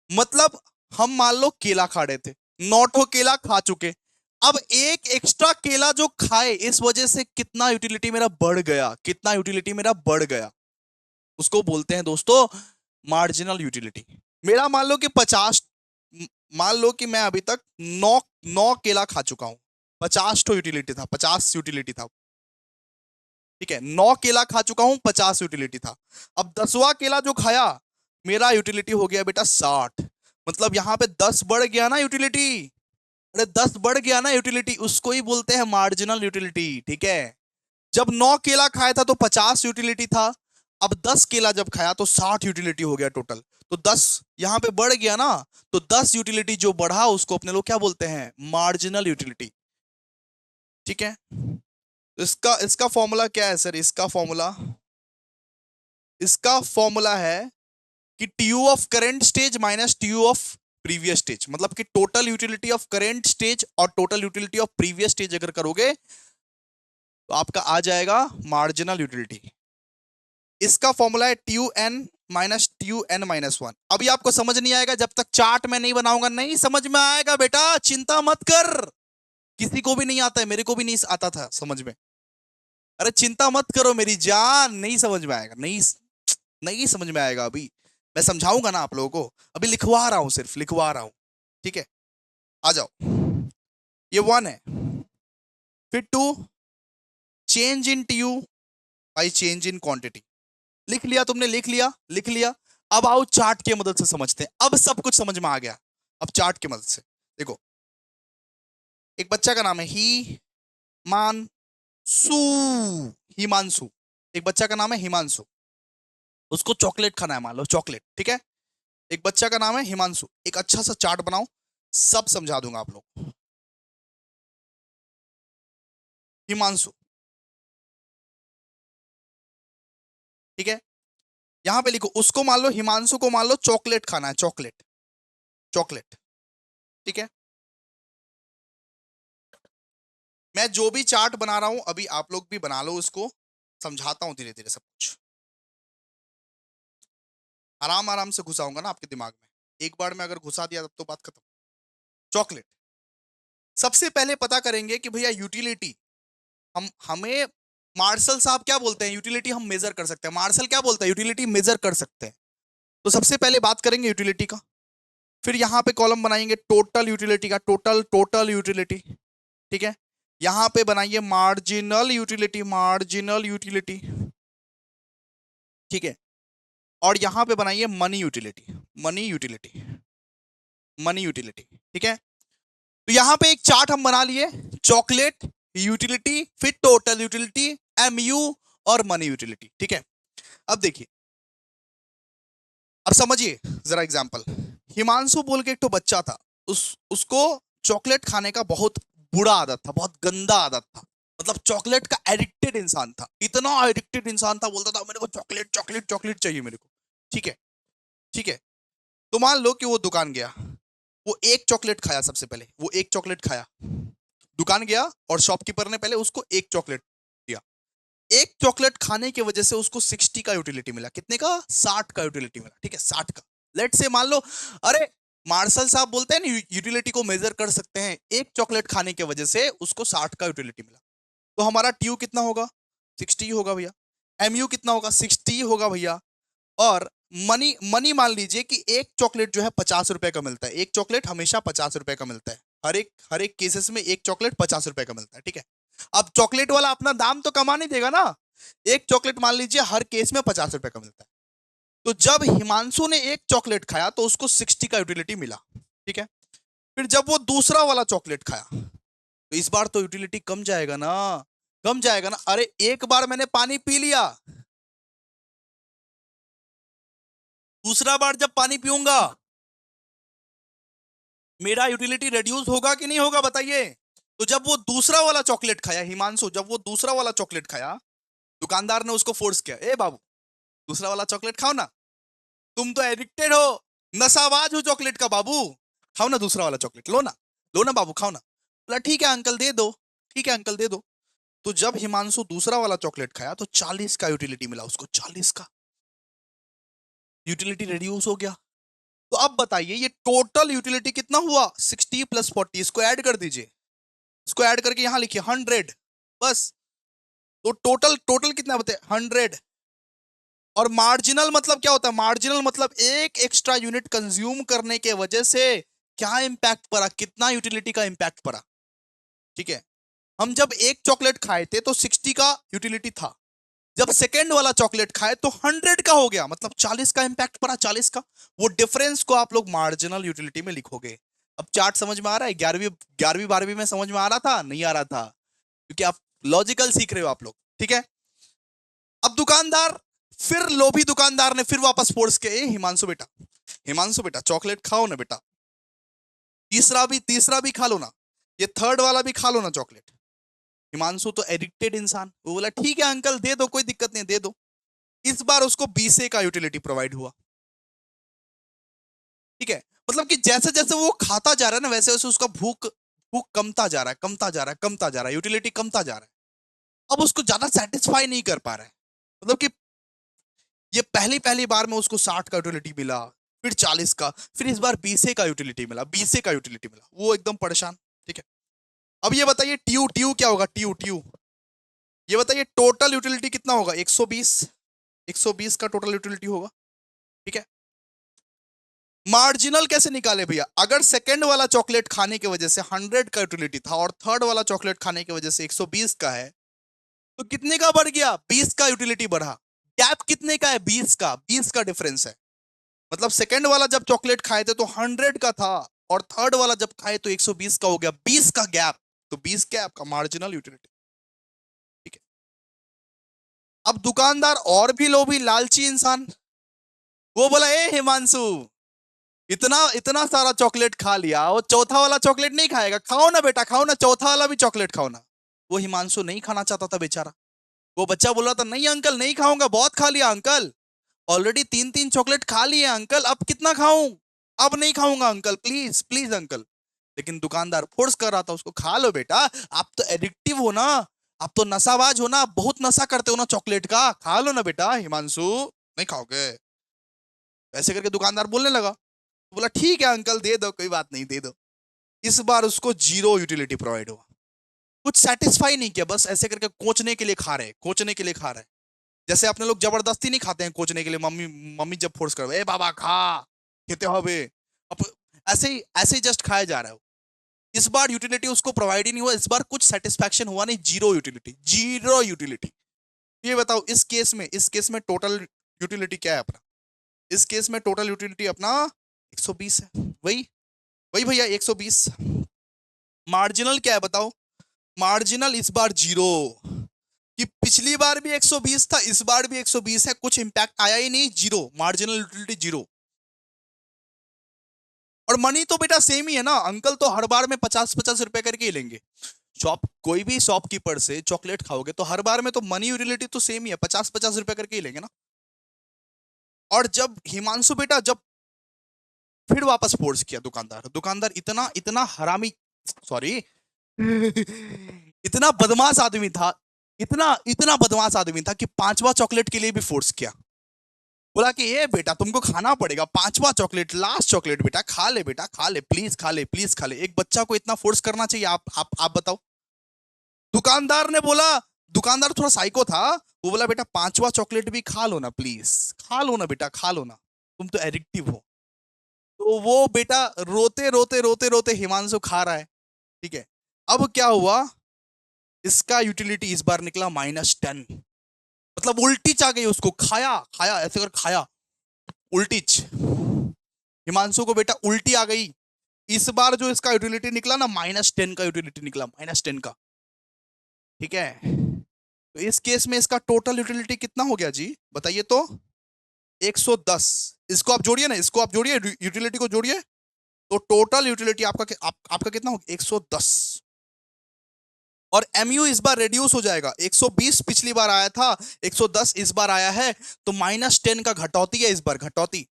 मतलब हम मान लो केला खा रहे थे, 9 केला खा चुके, अब एक एक्स्ट्रा केला जो खाए इस वजह से कितना यूटिलिटी मेरा बढ़ गया, कितना यूटिलिटी मेरा बढ़ गया, उसको बोलते हैं दोस्तों मार्जिनल यूटिलिटी। मेरा मान लो कि 50, मान लो कि मैं अभी तक 9 केला खा चुका हूं, 50 तो यूटिलिटी था, 50 यूटिलिटी था। ठीक है, 9 केला खा चुका हूं, 50 यूटिलिटी था। अब 10वां केला जो खाया, मेरा यूटिलिटी हो गया बेटा 60। मतलब यहां पे 10 बढ़ गया ना यूटिलिटी, अरे 10 बढ़ गया ना यूटिलिटी, उसको ही बोलते हैं मार्जिनल यूटिलिटी। ठीक है। जब 9 केला खाया था तो 50 यूटिलिटी था, अब 10 केला जब खाया तो 60 यूटिलिटी हो गया टोटल। तो 10 यहां पे बढ़ गया ना, तो 10 यूटिलिटी जो बढ़ा उसको अपने लोग क्या बोलते हैं, मार्जिनल यूटिलिटी। ठीक है। इसका इसका फॉर्मूला क्या है सर, इसका फॉर्मूला है कि TU of current stage minus TU of previous stage. मतलब कि total utility of current stage और total utility of previous stage अगर करोगे तो आपका आ जाएगा मार्जिनल यूटिलिटी। इसका फॉर्मूला है TU n minus TU n minus 1। अभी आपको समझ नहीं आएगा जब तक चार्ट में नहीं बनाऊंगा, नहीं समझ में आएगा बेटा, चिंता मत कर। किसी को भी नहीं आता है, मेरे को भी नहीं आता था समझ में। अरे चिंता मत करो मेरी जान, नहीं समझ में आएगा, नहीं नहीं समझ में आएगा। अभी मैं समझाऊंगा ना आप लोगों को, अभी लिखवा रहा हूं, सिर्फ लिखवा रहा हूं। ठीक है। आ जाओ, ये 1 है, फिर 2, change in TU by change in quantity. लिख लिया तुमने, लिख लिया, लिख लिया। अब आओ चार्ट की मदद से समझते हैं, अब सब कुछ समझ में आ गया। अब चार्ट की मदद से देखो, एक बच्चा का नाम है हिमांशु, हिमांशु, एक बच्चा का नाम है हिमांशु, उसको चॉकलेट खाना है, मान लो चॉकलेट। ठीक है। एक बच्चा का नाम है हिमांशु, एक अच्छा सा चार्ट बनाओ, सब समझा दूंगा आप लोग। हिमांशु, ठीक है, यहां पे लिखो, उसको मान लो, हिमांशु को मान लो चॉकलेट खाना है, चॉकलेट, चॉकलेट। ठीक है। मैं जो भी चार्ट बना रहा हूं अभी आप लोग भी बना लो, उसको समझाता हूं धीरे धीरे सब कुछ, आराम आराम से घुसाऊंगा ना आपके दिमाग में। एक बार में अगर घुसा दिया तब तो बात खत्म। चॉकलेट, सबसे पहले पता करेंगे कि भैया यूटिलिटी, हमें मार्शल साहब क्या बोलते हैं, यूटिलिटी हम मेजर कर सकते हैं। मार्शल क्या बोलता है, यूटिलिटी मेजर कर सकते हैं। तो सबसे पहले बात करेंगे यूटिलिटी का, फिर यहां पे कॉलम बनाएंगे टोटल यूटिलिटी का, टोटल यूटिलिटी, ठीक है। यहां पे बनाइए मार्जिनल यूटिलिटी, मार्जिनल यूटिलिटी, ठीक है। और यहां पे बनाइए money utility, money utility, money utility, ठीक है। तो यहां पे एक चार्ट हम बना लिए, चॉकलेट यूटिलिटी, फिर टोटल यूटिलिटी, एमयू और मनी यूटिलिटी, ठीक है। अब देखिए, अब समझिए जरा एग्जांपल। हिमांशु बोल के एक तो बच्चा था, उसको चॉकलेट खाने का बहुत बुरा आदत था, बहुत गंदा आदत था। मतलब चॉकलेट का एडिक्टेड इंसान था, इतना एडिक्टेड इंसान था, बोलता था मेरे को चॉकलेट चॉकलेट चॉकलेट चाहिए मेरे को, ठीक है, ठीक है। तो मान लो कि वो दुकान गया, वो एक चॉकलेट खाया, सबसे पहले वो एक चॉकलेट खाया, दुकान गया और शॉपकीपर ने पहले उसको एक चॉकलेट दिया। एक चॉकलेट खाने की वजह से उसको 60 का यूटिलिटी मिला। कितने का? 60 का यूटिलिटी मिला, ठीक है, 60 का। लेट से मान लो, अरे मार्शल साहब बोलते हैं ना यूटिलिटी को मेजर कर सकते हैं, एक चॉकलेट खाने की वजह से उसको 60 का यूटिलिटी मिला। तो हमारा टीयू कितना होगा? 60 होगा भैया। एमयू कितना होगा? 60 होगा भैया। और मनी, मनी मान लीजिए कि एक चॉकलेट जो है 50 रुपए का मिलता है, एक चॉकलेट हमेशा 50 रुपए का मिलता है, हर एक केसेस में एक चॉकलेट 50 रुपए का मिलता है, ठीक है। अब चॉकलेट वाला अपना दाम तो कमा नहीं देगा ना, एक चॉकलेट मान लीजिए हर केस में 50 रुपए का मिलता है। तो जब हिमांशु ने एक चॉकलेट खाया तो उसको 60 का यूटिलिटी मिला, ठीक है। फिर जब वो दूसरा वाला चॉकलेट खाया तो इस बार तो यूटिलिटी कम जाएगा ना, कम जाएगा ना। अरे एक बार मैंने पानी पी लिया, दूसरा बार जब पानी पीऊंगा मेरा यूटिलिटी रिड्यूस होगा कि नहीं होगा, बताइए। तो जब वो दूसरा वाला चॉकलेट खाया, हिमांशु जब वो दूसरा वाला चॉकलेट खाया, दुकानदार ने उसको फोर्स किया, ए बाबू दूसरा वाला चॉकलेट खाओ ना, तुम तो एडिक्टेड हो, नशाबाज हो चॉकलेट का बाबू, खाओ ना दूसरा वाला चॉकलेट, लो ना बाबू, खाओ ना। बोला ठीक है अंकल दे दो, ठीक है अंकल दे दो। तो जब हिमांशु दूसरा वाला चॉकलेट खाया तो 40 का यूटिलिटी मिला उसको, 40 का यूटिलिटी रिड्यूस हो गया। तो अब बताइए ये टोटल यूटिलिटी कितना हुआ? 60 प्लस 40, इसको ऐड कर दीजिए, इसको ऐड करके यहां लिखिए 100, बस। तो टोटल टोटल कितना बताए? 100। और मार्जिनल मतलब क्या होता है? मार्जिनल मतलब एक एक्स्ट्रा यूनिट कंज्यूम करने के वजह से क्या इंपैक्ट पड़ा, कितना यूटिलिटी का इंपैक्ट पड़ा, ठीक है। हम जब एक चॉकलेट खाए थे तो 60 का यूटिलिटी था, जब सेकेंड वाला चॉकलेट खाए तो 100 का हो गया, मतलब 40 का इंपैक्ट पड़ा, 40 का। वो डिफरेंस को आप लोग मार्जिनल यूटिलिटी में लिखोगे। अब चार्ट समझ में आ रहा है? 11वीं 12वीं में समझ में आ रहा था? नहीं आ रहा था, क्योंकि आप लॉजिकल सीख रहे हो आप लोग, ठीक है। अब दुकानदार, फिर लोभी दुकानदार ने फिर वापस फोर्स किया, हिमांशु बेटा, हिमांशु बेटा चॉकलेट खाओ ना बेटा, तीसरा भी खा लो ना, ये थर्ड वाला भी खा लो ना चॉकलेट। हिमांशु तो एडिक्टेड इंसान, वो बोला ठीक है अंकल दे दो, कोई दिक्कत नहीं दे दो। इस बार उसको 20 का यूटिलिटी प्रोवाइड हुआ, ठीक है। मतलब कि जैसे जैसे वो खाता जा रहा है ना, वैसे वैसे उसका भूख भूख कमता जा रहा है, कमता जा रहा है, कमता जा रहा है, यूटिलिटी कमता जा रहा है। अब उसको ज्यादा सेटिस्फाई नहीं कर पा रहा है। मतलब कि ये पहली पहली बार में उसको 60 का यूटिलिटी मिला, फिर 40 का, फिर इस बार 20 का यूटिलिटी मिला, 20 का यूटिलिटी मिला, वो एकदम परेशान, ठीक है। अब ये बताइए टीयू, टीयू क्या होगा? टीयू, टीयू ये बताइए टोटल यूटिलिटी कितना होगा? 120, 120 का टोटल यूटिलिटी होगा, ठीक है। मार्जिनल कैसे निकाले भैया? अगर सेकंड वाला चॉकलेट खाने की वजह से 100 का यूटिलिटी था और थर्ड वाला चॉकलेट खाने की वजह से 120 का है, तो कितने का बढ़ गया? 20 का यूटिलिटी बढ़ा। गैप कितने का है? 20 का, 20 का डिफरेंस है। मतलब सेकंड वाला जब चॉकलेट खाए थे तो 100 का था और थर्ड वाला जब खाए तो 120 का हो गया, 20 का गैप। तो 20 क्या आपका मार्जिनल यूटिलिटी, ठीक है। अब दुकानदार और भी लोभी लालची इंसान, वो बोला ए हिमांशु इतना इतना सारा चॉकलेट खा लिया, वो चौथा वाला चॉकलेट नहीं खाएगा, खाओ ना बेटा, खाओ ना, चौथा वाला भी चॉकलेट खाओ ना। वो हिमांशु नहीं खाना चाहता था बेचारा, वो बच्चा बोल रहा था नहीं अंकल नहीं खाऊंगा, बहुत खा लिया अंकल, ऑलरेडी 3-3 चॉकलेट खा लिए अंकल, अब कितना खाऊं, अब नहीं खाऊंगा अंकल, प्लीज प्लीज अंकल। लेकिन दुकानदार फोर्स कर रहा था उसको, खा लो बेटा, आप तो एडिक्टिव हो ना, आप तो नशाबाज हो ना, आप बहुत नशा करते हो ना चॉकलेट का, खा लो ना बेटा हिमांशु, नहीं खाओगे, ऐसे करके दुकानदार बोलने लगा। तो बोला ठीक है अंकल दे दो, कोई बात नहीं दे दो। इस बार उसको 0 यूटिलिटी प्रोवाइड हुआ, कुछ सेटिस्फाई नहीं किया, बस ऐसे करके कोचने के लिए खा रहे, कोचने के लिए खा रहे। जैसे अपने लोग जबरदस्ती नहीं खाते हैं कोचने के लिए, मम्मी मम्मी जब फोर्स कर, ए बाबा खा, खेते हो बे, अब ऐसे ही जस्ट खाया जा रहा है। इस बार यूटिलिटी उसको प्रोवाइड ही नहीं हुआ, इस बार कुछ सेटिस्फैक्शन हुआ नहीं, जीरो यूटिलिटी, जीरो यूटिलिटी। ये बताओ इस केस में टोटल यूटिलिटी क्या है अपना? इस केस में टोटल यूटिलिटी अपना 120 है। वही वही भैया 120। मार्जिनल क्या है बताओ? मार्जिनल इस बार जीरो। कि पिछली बार भी 120 था, इस बार भी 120 है, कुछ इंपैक्ट आया ही नहीं, जीरो, मार्जिनल यूटिलिटी जीरो। और मनी तो बेटा सेम ही है ना, अंकल तो हर बार में 50-50 रुपए करके ही लेंगे। कोई भी शॉपकीपर से चॉकलेट खाओगे तो हर बार में तो मनी यूटिलिटी तो सेम ही है, 50-50 रुपए करके ही लेंगे ना। और जब हिमांशु बेटा जब फिर वापस फोर्स किया, दुकानदार दुकानदार इतना इतना हरामी, सॉरी इतना बदमाश आदमी था, इतना इतना बदमाश आदमी था कि पांचवा चॉकलेट के लिए भी फोर्स किया। बोला कि ये बेटा तुमको खाना पड़ेगा, पांचवा चॉकलेट, लास्ट चॉकलेट बेटा, खा ले बेटा, खा ले प्लीज, खा ले प्लीज, खा ले। एक बच्चा को इतना फोर्स करना चाहिए? आप बताओ। दुकानदार ने बोला, दुकानदार थोड़ा साइको था, वो बोला बेटा पांचवा चॉकलेट भी खा लो ना प्लीज, खा लो ना बेटा, खा लो ना, तुम तो एडिक्टिव हो। तो वो बेटा रोते रोते रोते रोते हिमांशु खा रहा है, ठीक है। अब क्या हुआ, इसका यूटिलिटी इस बार निकला -10, मतलब उल्टीच आ गई उसको, खाया खाया ऐसे कर खाया, उल्टीच। हिमांशु को बेटा उल्टी आ गई। इस बार जो इसका यूटिलिटी निकला ना, -10 का यूटिलिटी निकला, -10 का, ठीक है। तो इस केस में इसका टोटल यूटिलिटी कितना हो गया जी, बताइए तो? 110। इसको आप जोड़िए ना, इसको आप जोड़िए, यूटिलिटी को जोड़िए, तो टोटल यूटिलिटी आपका कितना हो गया? 110। और एमयू इस बार रेड्यूस हो जाएगा, 120 पिछली बार आया था, 110 इस बार आया है, तो -10 का घटौती है, इस बार घटौती,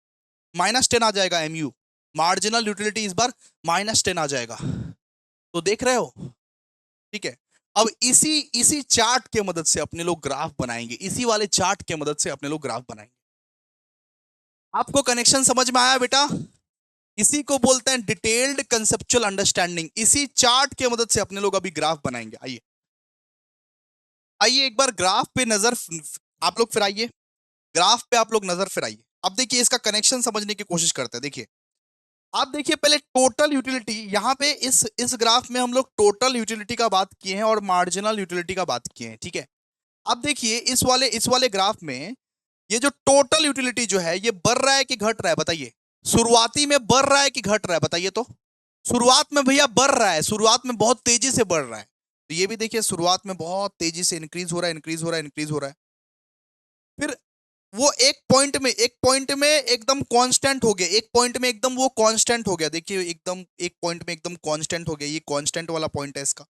-10 आ जाएगा एमयू। मार्जिनल यूटिलिटी इस बार -10 आ जाएगा। तो देख रहे हो, ठीक है। अब इसी इसी चार्ट के मदद से अपने लोग ग्राफ बनाएंगे, इसी वाले चार्ट के मदद से अपने लोग ग्राफ बनाएंगे। आपको कनेक्शन समझ में आया बेटा? इसी को बोलते हैं डिटेल्ड कंसेप्चुअल अंडरस्टैंडिंग। इसी चार्ट के मदद से अपने लोग अभी ग्राफ बनाएंगे। आइए आइए एक बार ग्राफ पे नजर आप लोग फिर आइए, ग्राफ पे आप लोग नजर फिर आइए। अब देखिए इसका कनेक्शन समझने की कोशिश करते हैं। देखिए, आप देखिए पहले टोटल यूटिलिटी, यहां पे इस ग्राफ में हम लोग टोटल यूटिलिटी का बात किए हैं और मार्जिनल यूटिलिटी का बात किए हैं, ठीक है। अब देखिए इस वाले ग्राफ में ये जो टोटल यूटिलिटी जो है, ये बढ़ रहा है कि घट रहा है बताइए? शुरुआती में बढ़ रहा है कि घट रहा है बताइए तो? शुरुआत में भैया बढ़ रहा है, शुरुआत में बहुत तेजी से बढ़ रहा है। तो ये भी देखिए शुरुआत में बहुत तेजी से इंक्रीज हो रहा है, इंक्रीज हो रहा है, इंक्रीज हो रहा है। फिर वो एक पॉइंट में एकदम कांस्टेंट हो गया, एक पॉइंट में एकदम वो कांस्टेंट हो गया। देखिए एकदम एक पॉइंट में एकदम कांस्टेंट हो गया, ये कांस्टेंट वाला पॉइंट है इसका।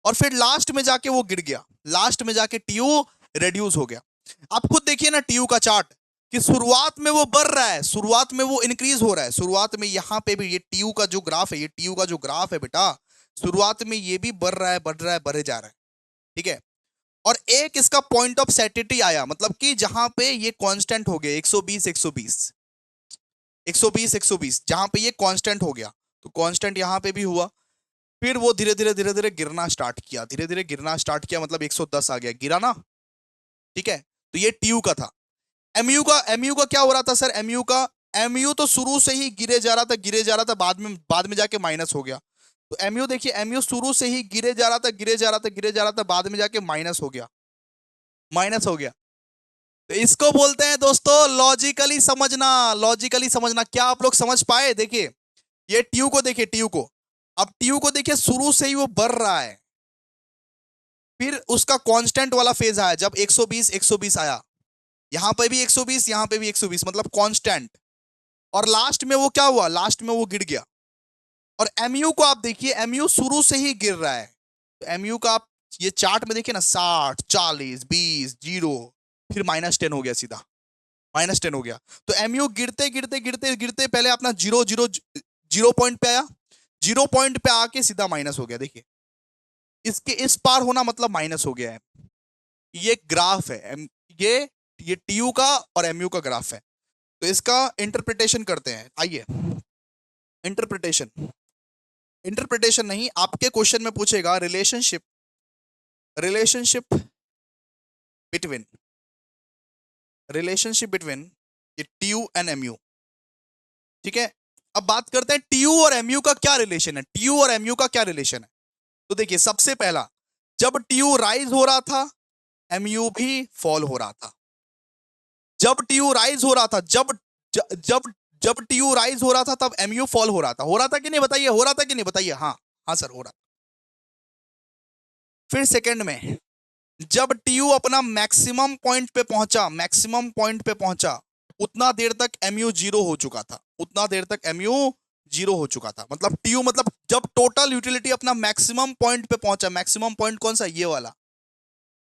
और फिर लास्ट में जाके वो गिर गया, लास्ट में जाके टीयू रिड्यूस हो गया। आप खुद देखिए ना टीयू का चार्ट, कि शुरुआत में वो बढ़ रहा है, शुरुआत में वो इंक्रीज हो रहा है, शुरुआत में यहां पे भी ये टीयू का जो ग्राफ है, ये टीयू का जो ग्राफ है बेटा, शुरुआत में ये भी बढ़ रहा है, बढ़ रहा है, बढ़े जा रहा है, ठीक है। और एक इसका पॉइंट ऑफ सैटिटी आया, मतलब कि जहां पे ये कांस्टेंट हो गया 120 120 120 120, जहां पे ये कांस्टेंट हो गया, तो कांस्टेंट यहां पे भी हुआ। फिर वो धीरे धीरे गिरना स्टार्ट किया, धीरे धीरे गिरना स्टार्ट किया, मतलब 110 आ गया, गिरा ना, ठीक है। तो ये टीयू का था। एमयू का क्या हो रहा था सर? एमयू तो शुरू से ही गिरे जा रहा था, गिरे जा रहा था, बाद में जाके माइनस हो गया। तो एमयू देखिए, एमयू शुरू से ही गिरे जा रहा था, गिरे जा रहा था, गिरे जा रहा था, बाद में जाके माइनस हो गया, माइनस हो गया। तो इसको बोलते हैं दोस्तों लॉजिकली समझना, लॉजिकली समझना। क्या आप लोग समझ पाए? देखिए ये टीयू को देखिए, टीयू को, अब टीयू को देखिए, शुरू से ही वो बढ़ रहा है, फिर उसका कांस्टेंट वाला फेज आया जब 120 120 आया, यहां पे भी 120, यहां पे भी 120, मतलब कांस्टेंट। और लास्ट में वो क्या हुआ? लास्ट में वो गिर गया। और एमयू को आप देखिए, एमयू शुरू से ही गिर रहा है। तो एमयू का आप ये चार्ट में देखिए ना, 60 40 20 जीरो, फिर -10 हो गया, सीधा -10 हो गया। तो एमयू गिरते गिरते गिरते गिरते पहले अपना जीरो जीरो जीरो पॉइंट पे आया, जीरो पॉइंट पे आके सीधा माइनस हो गया। देखिए इसके इस पार होना मतलब माइनस हो गया है। ये ग्राफ है, ये टीयू का और एमयू का ग्राफ है। तो इसका इंटरप्रिटेशन करते हैं, आइए। इंटरप्रिटेशन, इंटरप्रिटेशन नहीं, आपके क्वेश्चन में पूछेगा relationship, relationship between relationship between ये टीयू एंड एमयू, ठीक है। अब बात करते हैं टीयू और एमयू का क्या रिलेशन है, टीयू और एमयू का क्या रिलेशन है। तो देखिए सबसे पहला, जब टीयू राइज हो रहा था एमयू भी फॉल हो रहा था। जब टीयू राइज हो रहा था, जब जब टीयू राइज हो रहा था तब एमयू फॉल हो रहा था कि नहीं बताइए, हो रहा था कि नहीं बताइए, हाँ हाँ सर हो रहा था। फिर सेकंड में, जब टीयू अपना मैक्सिमम पॉइंट पे पहुंचा, मैक्सिमम पॉइंट पे पहुंचा, उतना देर तक एमयू जीरो हो चुका था, उतना देर तक एमयू जीरो हो चुका था। मतलब टीयू, मतलब जब टोटल यूटिलिटी अपना मैक्सिमम पॉइंट पे पहुंचा, मैक्सिमम पॉइंट कौन सा, ये वाला,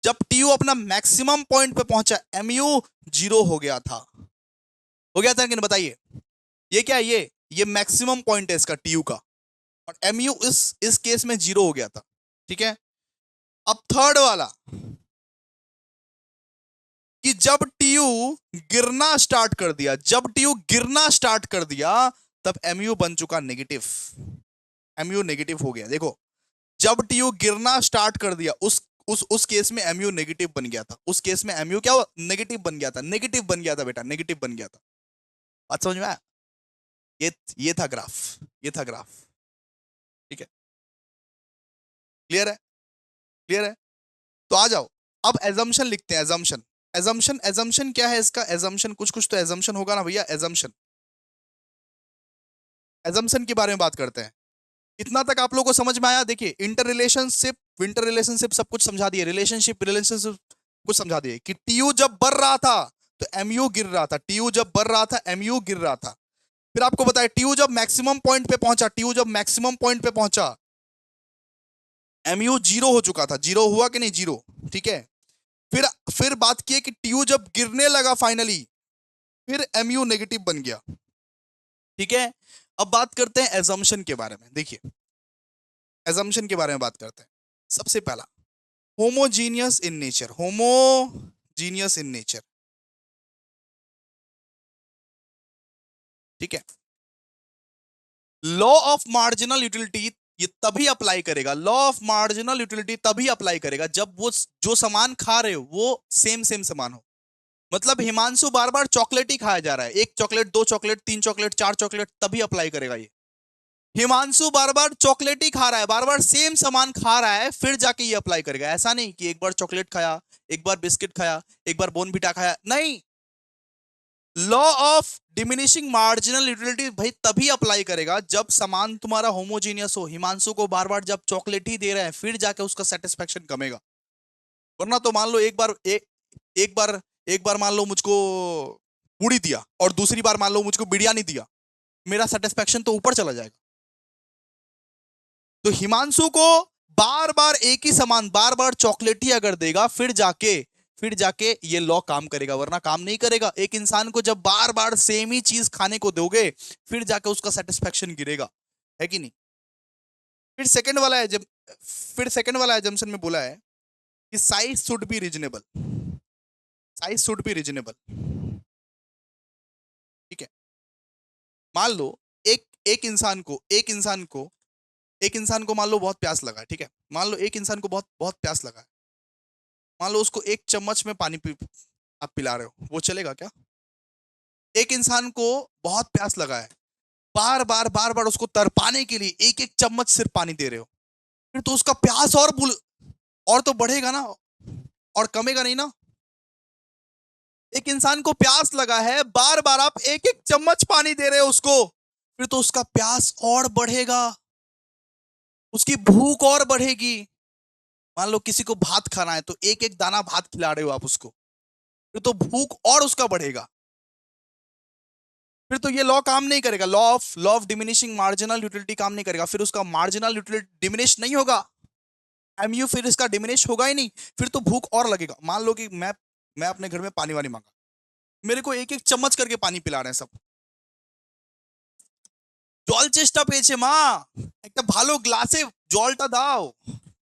जब टीयू अपना मैक्सिमम पॉइंट पे पहुंचा एमयू जीरो हो गया था, हो गया था कि नहीं बताइए। ये क्या है, ये मैक्सिमम पॉइंट है इसका टीयू का, और एमयू इस केस में जीरो हो गया था, ठीक है। अब थर्ड वाला, कि जब टीयू गिरना स्टार्ट कर दिया, जब टीयू गिरना स्टार्ट कर दिया तब एमयू बन चुका नेगेटिव, एमयू नेगेटिव हो गया। देखो जब टीयू गिरना स्टार्ट कर दिया उस केस में एमयू नेगेटिव बन गया था, उस केस में एमयू क्या हुआ, नेगेटिव बन गया था, नेगेटिव बन गया था बेटा, नेगेटिव बन गया था। बात समझ में आया। ये था ग्राफ, ये था ग्राफ, ठीक है, क्लियर है, क्लियर है। तो आ जाओ अब एजम्पशन लिखते हैं, एजम्पशन, एजम्पशन, एजम्पशन क्या है इसका, एजम्पशन कुछ कुछ तो एजम्पशन होगा ना भैया, एजम्पशन, एजम्पशन के बारे में बात करते हैं। इतना तक आप लोगों को समझ में आया। देखिए इंटर रिलेशनशिप, विंटर रिलेशनशिप सब कुछ समझा दिए, रिलेशनशिप रिलेशनशिप कुछ समझा दिए, कि टीयू जब बढ़ रहा था तो एमयू गिर रहा था, टीयू जब बढ़ रहा था एमयू गिर रहा था। फिर आपको बताया टीयू जब मैक्सिमम पॉइंट पे पहुंचा, टीयू जब मैक्सिमम पॉइंट पे पहुंचा एमयू जीरो हो चुका था, जीरो हुआ कि नहीं, जीरो, ठीक है। फिर बात की कि टीयू जब गिरने लगा फाइनली, फिर एमयू नेगेटिव बन गया, ठीक है। अब बात करते हैं एजम्पशन के बारे में। देखिए एजम्पशन के बारे में बात करते हैं। सबसे पहला, homogeneous in nature, homogeneous in nature, ठीक है। लॉ ऑफ मार्जिनल यूटिलिटी ये तभी अप्लाई करेगा, लॉ ऑफ मार्जिनल यूटिलिटी तभी अप्लाई करेगा जब वो जो सामान खा रहे हो वो सेम सेम सामान हो। मतलब हिमांशु बार बार चॉकलेट ही खाया जा रहा है, एक चॉकलेट, दो चॉकलेट, तीन चॉकलेट, चार चॉकलेट, तभी अप्लाई करेगा ये। हिमांशु बार बार चॉकलेट ही खा रहा है, बार बार सेम सामान खा रहा है, फिर जाके ये अप्लाई करेगा। ऐसा नहीं कि एक बार चॉकलेट खाया, एक बार बिस्किट खाया, एक बार बोनविटा खाया, नहीं। Law of diminishing marginal utility भाई तभी अप्लाई करेगा जब सामान तुम्हारा होमोजीनियस हो। हिमांशु को बार बार जब चॉकलेट ही दे रहे हैं, फिर जाके उसका सेटिस्फेक्शन कमेगा। वरना तो मान लो एक बार मान लो मुझको पूड़ी दिया और दूसरी बार मान लो मुझको बिरयानी दिया, मेरा सेटिस्फेक्शन तो ऊपर चला जाएगा। तो हिमांशु को बार बार एक ही सामान, बार बार चॉकलेट ही अगर देगा, फिर जाके ये लॉ काम करेगा, वरना काम नहीं करेगा। एक इंसान को जब बार बार सेम ही चीज खाने को दोगे, फिर जाके उसका सेटिस्फेक्शन गिरेगा, है कि नहीं। फिर सेकंड वाला है, जब फिर सेकंड वाला एजम्पशन में बोला है कि size should be reasonable, size should be reasonable, ठीक है। मान लो एक एक इंसान को मान लो बहुत प्यास लगा है, ठीक है। मान लो एक इंसान को बहुत बहुत प्यास लगा है, मान लो उसको एक चम्मच में पानी आप पिला रहे हो, वो चलेगा क्या। एक इंसान को बहुत प्यास लगा है, बार बार उसको तरपाने के लिए एक एक चम्मच सिर्फ पानी दे रहे हो, फिर तो उसका प्यास और तो बढ़ेगा ना, और कमेगा नहीं ना। एक इंसान को प्यास लगा है, बार बार आप एक एक चम्मच पानी दे रहे हो उसको, फिर तो उसका प्यास और बढ़ेगा, उसकी भूख और बढ़ेगी। मान लो किसी को भात खाना है तो एक एक दाना भात खिला रहे हो आप उसको, फिर तो भूख और उसका बढ़ेगा, फिर तो ये लॉ काम नहीं करेगा, law of diminishing marginal utility काम नहीं करेगा, फिर उसका मार्जिनल यूटिलिटी डिमिनिश नहीं होगा, एमयू फिर इसका डिमिनिश होगा ही नहीं, फिर तो भूख और लगेगा। मान लो कि मैं अपने घर में पानी वानी मांगा, मेरे को एक एक चम्मच करके पानी पिला रहे हैं सब, জল চেষ্টা পেয়েছে মা, একটা ভালো গ্লাসে জলটা দাও।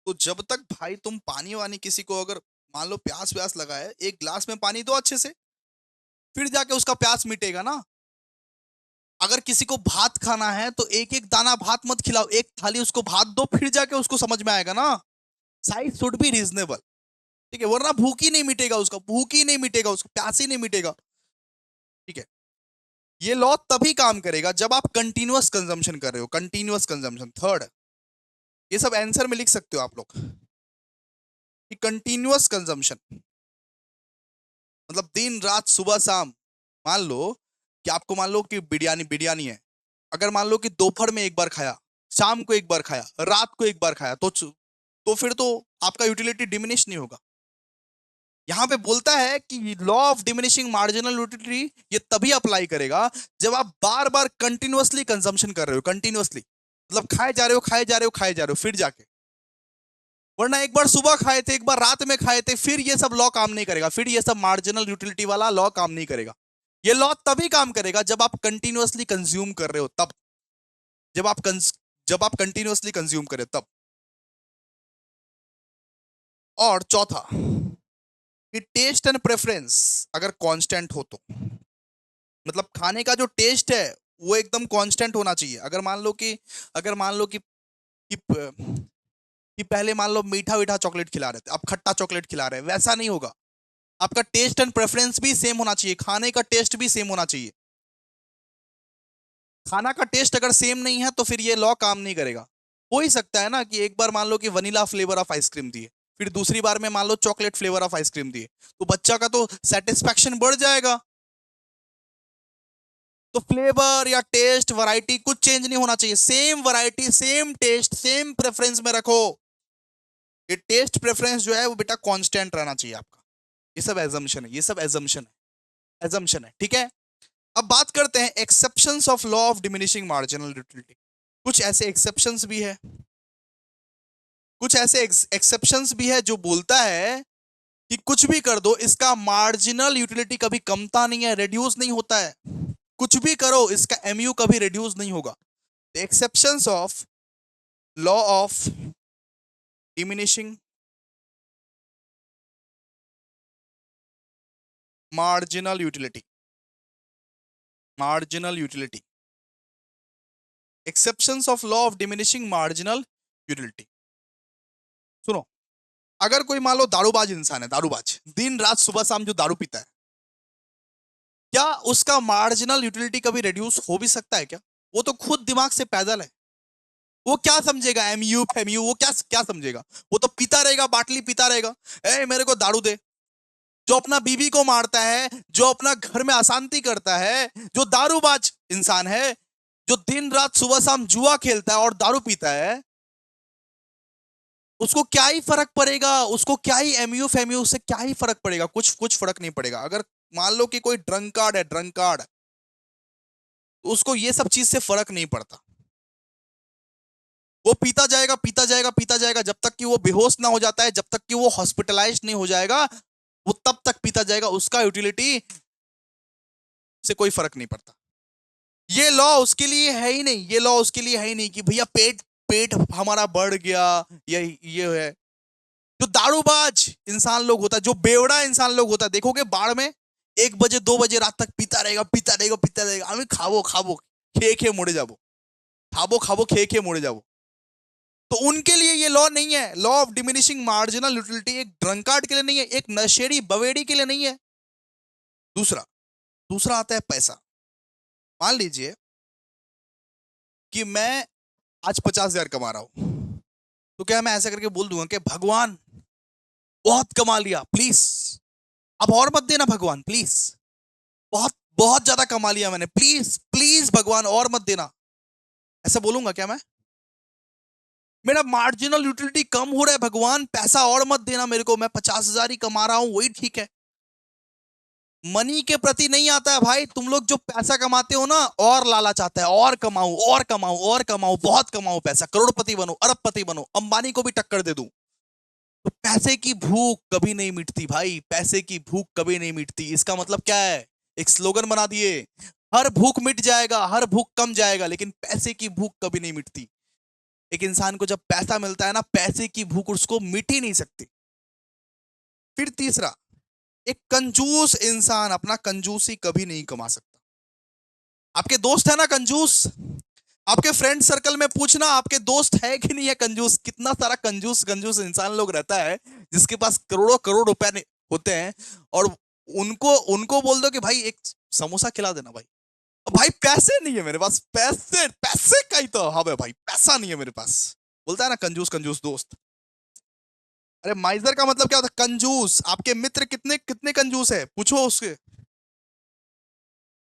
तो जब तक भाई तुम पानी वानी किसी को अगर मान लो प्यास व्यास लगा है, एक ग्लास में पानी दो अच्छे से, फिर जाके उसका प्यास मिटेगा ना। अगर किसी को भात खाना है तो एक एक दाना भात मत खिलाओ, एक थाली उसको भात दो, फिर जाके उसको समझ में आएगा ना। साइज शुड बी रीजनेबल, ठीक है, वरना भूख ही नहीं मिटेगा उसका, भूख ही नहीं मिटेगा उसका, प्यास ही नहीं मिटेगा। ठीक है, ये लॉ तभी काम करेगा जब आप कंटिन्यूअस कंजम्पशन कर रहे हो, कंटिन्यूअस कंजम्पशन। थर्ड, ये सब आंसर में लिख सकते हो आप लोग कि कंटिन्यूअस कंजम्पशन मतलब दिन रात सुबह शाम। मान लो कि आपको, मान लो कि बिरयानी बिरयानी है, अगर मान लो कि दोपहर में एक बार खाया, शाम को एक बार खाया, रात को एक बार खाया, तो फिर तो आपका यूटिलिटी डिमिनिश नहीं होगा। यहां पे बोलता है कि law of diminishing marginal utility ये तभी अप्लाई करेगा जब आप बार बार कंटिन्यूअसली कंजम्पशन कर रहे हो, कंटिन्यूअसली मतलब खाए जा रहे हो, खाए जा रहे हो, खाए जा रहे हो, फिर जाके। वरना एक बार सुबह खाए थे, एक बार रात में खाए थे, फिर ये सब लॉ काम नहीं करेगा, फिर ये सब मार्जिनल यूटिलिटी वाला लॉ काम नहीं करेगा। ये लॉ तभी काम करेगा जब आप कंटिन्यूअसली कंज्यूम कर रहे हो, तब। जब आप जब आप कंटिन्यूअसली कंज्यूम करें तब। और चौथा, कि टेस्ट एंड प्रेफरेंस अगर कांस्टेंट हो तो, मतलब खाने का जो टेस्ट है वो एकदम कांस्टेंट होना चाहिए। अगर मान लो कि पहले मान लो मीठा मीठा चॉकलेट खिला रहे थे, अब खट्टा चॉकलेट खिला रहे हैं, वैसा नहीं होगा। आपका टेस्ट एंड प्रेफरेंस भी सेम होना चाहिए, खाने का टेस्ट भी सेम होना चाहिए। खाना का टेस्ट अगर सेम नहीं है तो फिर ये लॉ काम नहीं करेगा। हो ही सकता है ना कि एक बार मान लो कि वनीला फ्लेवर ऑफ आइसक्रीम दिए, फिर दूसरी बार में मान लो चॉकलेट फ्लेवर ऑफ आइसक्रीम दिए, तो बच्चा का तो सेटिस्फैक्शन बढ़ जाएगा। तो फ्लेवर या टेस्ट वैरायटी कुछ चेंज नहीं होना चाहिए, same variety, same taste, same preference में रखो। ये टेस्ट प्रेफरेंस जो है वो बेटा कांस्टेंट रहना चाहिए आपका। ये सब एजम्पशन है, ये सब एजम्पशन है, एजम्पशन है। ठीक है, अब बात करते हैं exceptions of law of diminishing marginal utility. कुछ ऐसे एक्सेप्शंस भी है, कुछ ऐसे एक्सेप्शंस भी है जो बोलता है कि कुछ भी कर दो, इसका मार्जिनल यूटिलिटी कभी कमता नहीं है, रिड्यूस नहीं होता है। कुछ भी करो, इसका एमयू कभी रिड्यूस नहीं होगा। The exceptions of law of diminishing marginal utility, marginal utility, exceptions of law of diminishing marginal utility. सुनो, अगर कोई मान लो दारूबाज इंसान है, दारूबाज दिन रात सुबह शाम जो दारू पीता है, क्या उसका मार्जिनल यूटिलिटी कभी रिड्यूस हो भी सकता है क्या? वो तो खुद दिमाग से पैदल है, वो क्या समझेगा एमयू फेमयू, वो क्या क्या समझेगा? वो तो पीता रहेगा, बाटली पीता रहेगा, ए मेरे को दारू दे। जो अपना बीवी को मारता है, जो अपना घर में अशांति करता है, जो दारूबाज इंसान है, जो दिन रात सुबह शाम जुआ खेलता है और दारू पीता है, उसको क्या ही फर्क पड़ेगा? उसको क्या ही एमयू फेमयू से क्या ही फर्क पड़ेगा? कुछ कुछ फर्क नहीं पड़ेगा। अगर मान लो कि कोई ड्रंकार्ड है, ड्रंकार्ड, तो उसको ये सब चीज से फर्क नहीं पड़ता। वो पीता जाएगा, पीता जाएगा, पीता जाएगा, जब तक कि वो बेहोश ना हो जाता है, जब तक कि वो हॉस्पिटलाइज नहीं हो जाएगा, वो तब तक पीता जाएगा, उसका यूटिलिटी से कोई फर्क नहीं पड़ता। ये लॉ उसके लिए है ही नहीं, ये लॉ उसके लिए है ही नहीं कि भैया पेट पेट हमारा बढ़ गया, ये है। जो दारूबाज इंसान लोग होता है, जो बेवड़ा इंसान लोग होता है, देखोगे बाढ़ में 1 बजे 2 बजे रात तक पीता रहेगा, पीता रहेगा, पीता रहेगा, আমি খাবো খাবো খেয়ে খেয়ে মরে যাবো, খাবো খাবো খেয়ে খেয়ে মরে যাবো। तो उनके लिए ये लॉ नहीं है। Law of diminishing marginal utility एक ड्रंकार्ड के लिए नहीं है, एक नशेड़ी बवेड़ी के लिए नहीं है। दूसरा, दूसरा आता है पैसा। मान लीजिए कि मैं आज 50,000 कमा रहा हूं, तो क्या मैं ऐसा करके बोल दूंगा कि भगवान बहुत कमा लिया, प्लीज अब और मत देना भगवान, प्लीज बहुत बहुत ज्यादा कमा लिया मैंने, प्लीज प्लीज भगवान और मत देना, ऐसा बोलूंगा क्या मैं? मेरा मार्जिनल यूटिलिटी कम हो रहा है भगवान, पैसा और मत देना मेरे को, मैं 50,000 ही कमा रहा हूं, वही ठीक है। मनी के प्रति नहीं आता है भाई। तुम लोग जो पैसा कमाते हो ना, और लालच आता है, और कमाऊं और कमाऊं और कमाऊं, बहुत कमाऊं पैसा, करोड़पति बनो, अरबपति बनो, अंबानी को भी टक्कर दे दूं। तो पैसे की भूख कभी नहीं मिटती भाई, पैसे की भूख कभी नहीं मिटती। इसका मतलब क्या है? एक स्लोगन बना दिए, हर भूख मिट जाएगा, हर भूख कम जाएगा, लेकिन पैसे की भूख कभी नहीं मिटती। एक इंसान को जब पैसा मिलता है ना, पैसे की भूख उसको मिट ही नहीं सकती। फिर तीसरा, एक कंजूस इंसान अपना कंजूसी कभी नहीं कमा सकता। आपके दोस्त है ना कंजूस, आपके फ्रेंड सर्कल में पूछना आपके दोस्त है कि नहीं है कंजूस। कितना सारा कंजूस कंजूस इंसान लोग रहता है जिसके पास करोड़ों करोड़ रुपए होते हैं, और उनको उनको बोल दो कि भाई एक समोसा खिला देना भाई, भाई पैसे नहीं है मेरे पास, पैसे पैसे का ही तो हब है भाई, पैसा नहीं है मेरे पास। बोलता है ना कंजूस कंजूस दोस्त। अरे माइजर का मतलब क्या होता है? कंजूस। आपके मित्र कितने कितने कंजूस है, पूछो उसके।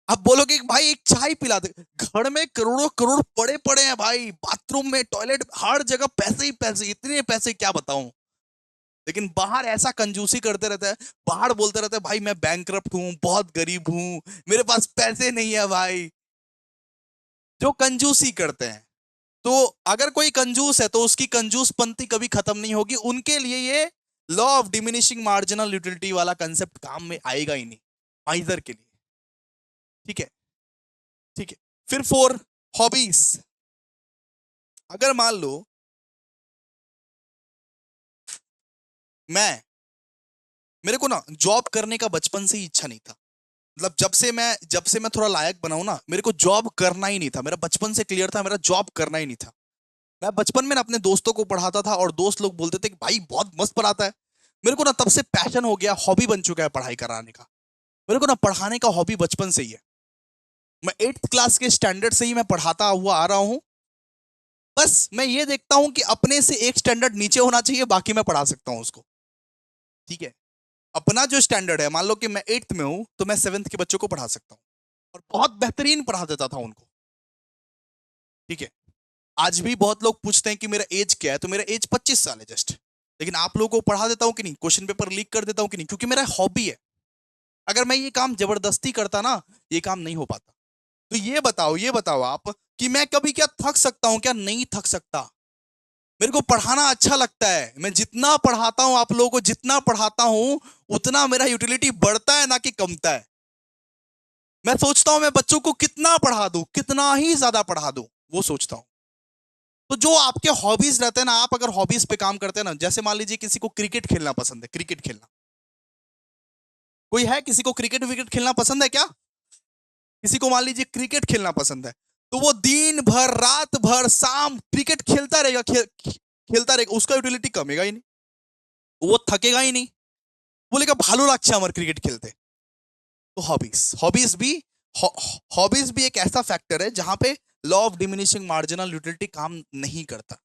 आप बोलोगे कि भाई एक चाय पिला दे, घर में करोड़ों करोड़ पड़े पड़े हैं भाई, बाथरूम में, टॉयलेट, हर जगह पैसे ही पैसे, इतने पैसे क्या बताऊं। लेकिन बाहर ऐसा कंजूसी करते रहता है, बाहर बोलते रहता है भाई मैं बैंकरप्ट हूं, बहुत गरीब हूं, मेरे पास पैसे नहीं है भाई। जो कंजूसी करते हैं, तो अगर कोई कंजूस है तो उसकी कंजूसपंती कभी खत्म नहीं होगी, उनके लिए ये law of diminishing marginal utility वाला कंसेप्ट काम में आएगा ही नहीं, माइजर के लिए। ठीक है, ठीक है। फिर 4, हॉबीज। अगर मान लो मैं, मेरे को ना जॉब करने का बचपन से ही इच्छा नहीं था, मतलब जब से मैं थोड़ा लायक बनाऊं ना, मेरे को जॉब करना ही नहीं था, मेरा बचपन से क्लियर था, मेरा जॉब करना ही नहीं था। मैं बचपन में ना अपने दोस्तों को पढ़ाता था, और दोस्त लोग बोलते थे कि भाई बहुत मस्त पढ़ाता है। मेरे को ना तब से पैशन हो गया, हॉबी बन चुका है पढ़ाई कराने का। मेरे को ना पढ़ाने का हॉबी बचपन से ही है। मैं 8th क्लास के स्टैंडर्ड से ही मैं पढ़ाता हुआ आ रहा हूं। बस मैं ये देखता हूं कि अपने से एक स्टैंडर्ड नीचे होना चाहिए, बाकी मैं पढ़ा सकता हूं उसको। ठीक है, अपना जो स्टैंडर्ड है, मान लो कि मैं 8th में हूं, तो मैं 7th के बच्चों को पढ़ा सकता हूं, और बहुत बेहतरीन पढ़ा देता था उनको। ठीक है, आज भी बहुत लोग पूछते हैं कि मेरा एज क्या है, तो मेरा एज 25 साल है जस्ट। लेकिन आप लोगों को पढ़ा देता हूं कि नहीं, क्वेश्चन पेपर लीक कर देता हूं कि नहीं, क्योंकि मेरा हॉबी है। अगर मैं ये काम जबरदस्ती करता ना, ये काम नहीं हो पाता। तो ये बताओ आप कि मैं कभी क्या थक सकता हूं, क्या नहीं थक सकता। मेरे को पढ़ाना अच्छा लगता है, मैं जितना पढ़ाता हूं आप लोगों को, जितना पढ़ाता हूं उतना मेरा यूटिलिटी बढ़ता है, ना कि कमता है। मैं सोचता हूं मैं बच्चों को कितना पढ़ा दूं, कितना ही ज्यादा पढ़ा दूं, वो सोचता हूं। तो जो आपके हॉबीज रहते हैं ना, आप अगर हॉबीज पे काम करते हैं ना, जैसे मान लीजिए किसी को क्रिकेट खेलना पसंद है, क्रिकेट खेलना, कोई है किसी को क्रिकेट विकेट खेलना पसंद है क्या? किसी को मान लीजिए क्रिकेट खेलना पसंद है, तो वो दिन भर रात भर शाम क्रिकेट खेलता रहेगा, खेलता रहेगा, उसका यूटिलिटी कमेगा ही नहीं, वो थकेगा ही नहीं। बोलेगा भालो लागছে আমার क्रिकेट खेलते। तो हॉबीज भी एक ऐसा फैक्टर है जहां पे law of diminishing marginal utility काम नहीं करता।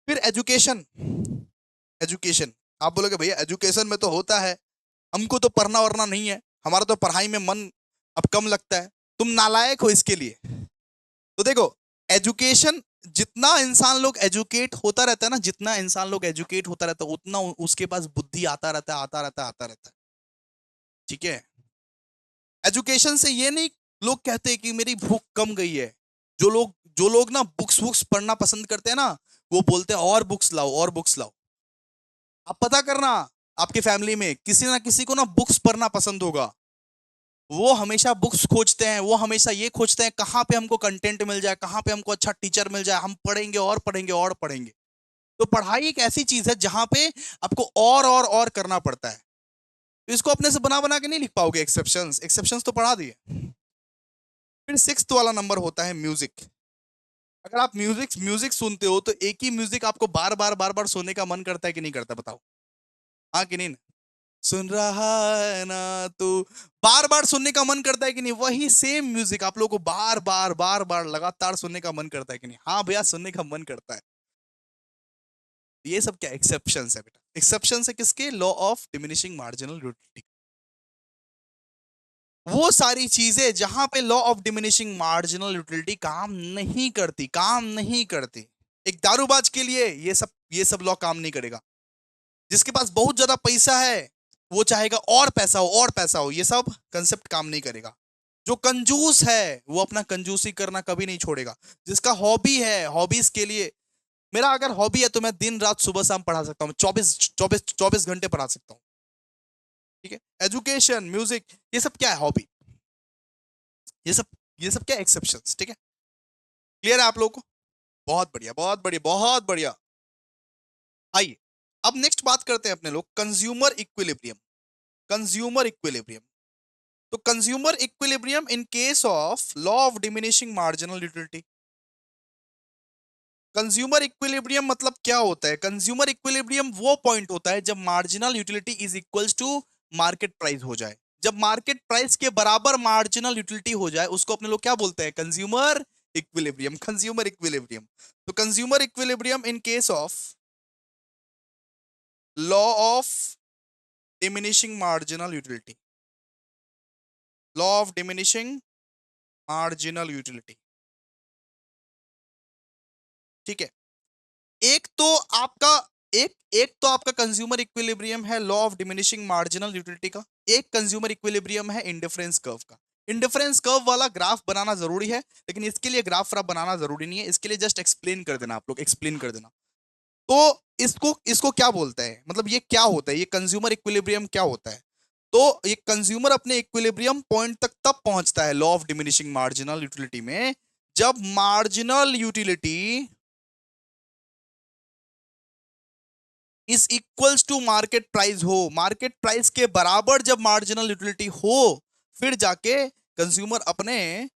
फिर एजुकेशन। एजुकेशन, आप बोलोगे भैया एजुकेशन में तो होता है, हमको तो पढ़ना वरना नहीं है, हमारा तो पढ़ाई में मन अब कम लगता है। तुम नालायक हो इसके लिए। तो देखो, एजुकेशन, जितना इंसान लोग एजुकेट होता रहता है ना, जितना इंसान लोग एजुकेट होता रहता है, उतना उसके पास बुद्धि आता रहता है, आता रहता है, आता रहता है। ठीक है, एजुकेशन से ये नहीं लोग कहते कि मेरी भूख कम गई है। जो लोग ना बुक्स बुक्स पढ़ना पसंद करते हैं ना, वो बोलते हैं और बुक्स लाओ, और बुक्स लाओ। आप पता करना, आपके फैमिली में किसी ना किसी को ना बुक्स पढ़ना पसंद होगा। वो हमेशा बुक्स खोजते हैं, वो हमेशा ये खोजते हैं कहाँ पे हमको कंटेंट मिल जाए, कहाँ पे हमको अच्छा टीचर मिल जाए, हम पढ़ेंगे और पढ़ेंगे और पढ़ेंगे। तो पढ़ाई एक ऐसी चीज है जहां पे आपको और करना पड़ता है। तो इसको अपने से बना बना के नहीं लिख पाओगे, एक्सेप्शंस, एक्सेप्शंस तो पढ़ा दिए। फिर 6th वाला नंबर होता है म्यूजिक। अगर आप म्यूजिक म्यूजिक सुनते हो, तो एक ही म्यूजिक आपको बार बार सुनने का मन करता है कि नहीं करता, बताओ? हाँ कि नहीं? सुन रहा है ना तू, बार बार सुनने का मन करता है कि नहीं? वही सेम म्यूजिक आप लोगों को बार बार लगातार सुनने का मन करता है कि नहीं? हाँ भैया, सुनने का मन करता है। ये सब क्या एक्सेप्शंस है बेटा? एक्सेप्शंस है किसके? Law of diminishing marginal utility. वो सारी चीजें जहां पे law of diminishing marginal utility काम नहीं करती, काम नहीं करती। एक दारूबाज के लिए ये सब लॉ काम नहीं करेगा। जिसके पास बहुत ज्यादा पैसा है, वो चाहेगा और पैसा हो, और पैसा हो, ये सब कंसेप्ट काम नहीं करेगा। जो कंजूस है वो अपना कंजूसी करना कभी नहीं छोड़ेगा। जिसका हॉबी है, हॉबीज के लिए, मेरा अगर हॉबी है तो मैं दिन रात सुबह शाम पढ़ा सकता हूँ, 24 घंटे पढ़ा सकता हूँ। ठीक है, एजुकेशन, म्यूजिक, ये सब क्या है? हॉबी। ये सब ये सब क्या एक्सेप्शंस। ठीक है, क्लियर है आप लोगों को? बहुत बढ़िया, बहुत बढ़िया, बहुत बढ़िया। आइए, अब नेक्स्ट बात करते हैं अपने लोग कंज्यूमर इक्विलिब्रियम। कंज्यूमर इक्विलिब्रियम, तो consumer equilibrium in case of law of diminishing marginal utility. Consumer equilibrium मतलब क्या होता है? कंज्यूमर इक्विलिब्रियम वो पॉइंट होता है जब marginal utility is equals to market price हो जाए। जब मार्केट प्राइस के बराबर मार्जिनल यूटिलिटी हो जाए उसको अपने लोग क्या बोलते हैं? Consumer equilibrium. कंज्यूमर इक्विलिब्रियम, तो consumer equilibrium in case of law of diminishing marginal utility, law of diminishing marginal utility, ठीक है। एक तो आपका एक एक तो आपका कंज्यूमर इक्विलिब्रियम है law of diminishing marginal utility का, एक कंज्यूमर इक्विलिब्रियम है इंडिफरेंस कर्व का। इंडिफरेंस कर्व वाला ग्राफ बनाना जरूरी है, लेकिन इसके लिए ग्राफ बनाना जरूरी नहीं है, इसके लिए जस्ट एक्सप्लेन कर देना, आप लोग एक्सप्लेन कर देना। तो इसको इसको क्या बोलते हैं, मतलब ये क्या होता है, ये कंज्यूमर इक्विलिब्रियम क्या होता है? तो ये कंज्यूमर अपने इक्विलिब्रियम पॉइंट तक तब पहुंचता है law of diminishing marginal utility में, जब marginal utility is equals to market price हो। मार्केट प्राइस के बराबर जब मार्जिनल यूटिलिटी हो, फिर जाके कंज्यूमर अपने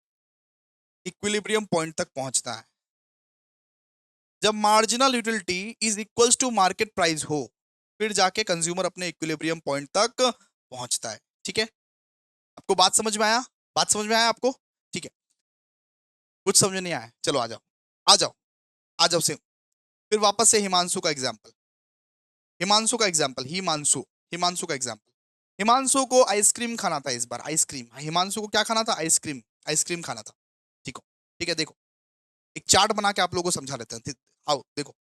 इक्विलिब्रियम पॉइंट तक पहुंचता है। जब marginal utility is equals to market price हो, फिर जाके कंज्यूमर अपने इक्विलिब्रियम पॉइंट तक पहुंचता है। ठीक है, आपको बात समझ में आया? बात समझ में आया आपको? ठीक है, कुछ समझ में नहीं आया, चलो आ जाओ, आ जाओ, आ जाओ से फिर वापस से हिमांशु का एग्जाम्पल, हिमांशु का एग्जाम्पल, हिमांशु, हिमांशु का एग्जाम्पल। हिमांशु को आइसक्रीम खाना था इस बार, आइसक्रीम। हिमांशु को क्या खाना था? आइसक्रीम, आइसक्रीम खाना था। ठीक हो, ठीक है, देखो एक चार्ट बना के आप लोगों को समझा लेते हैं। आओ देखो,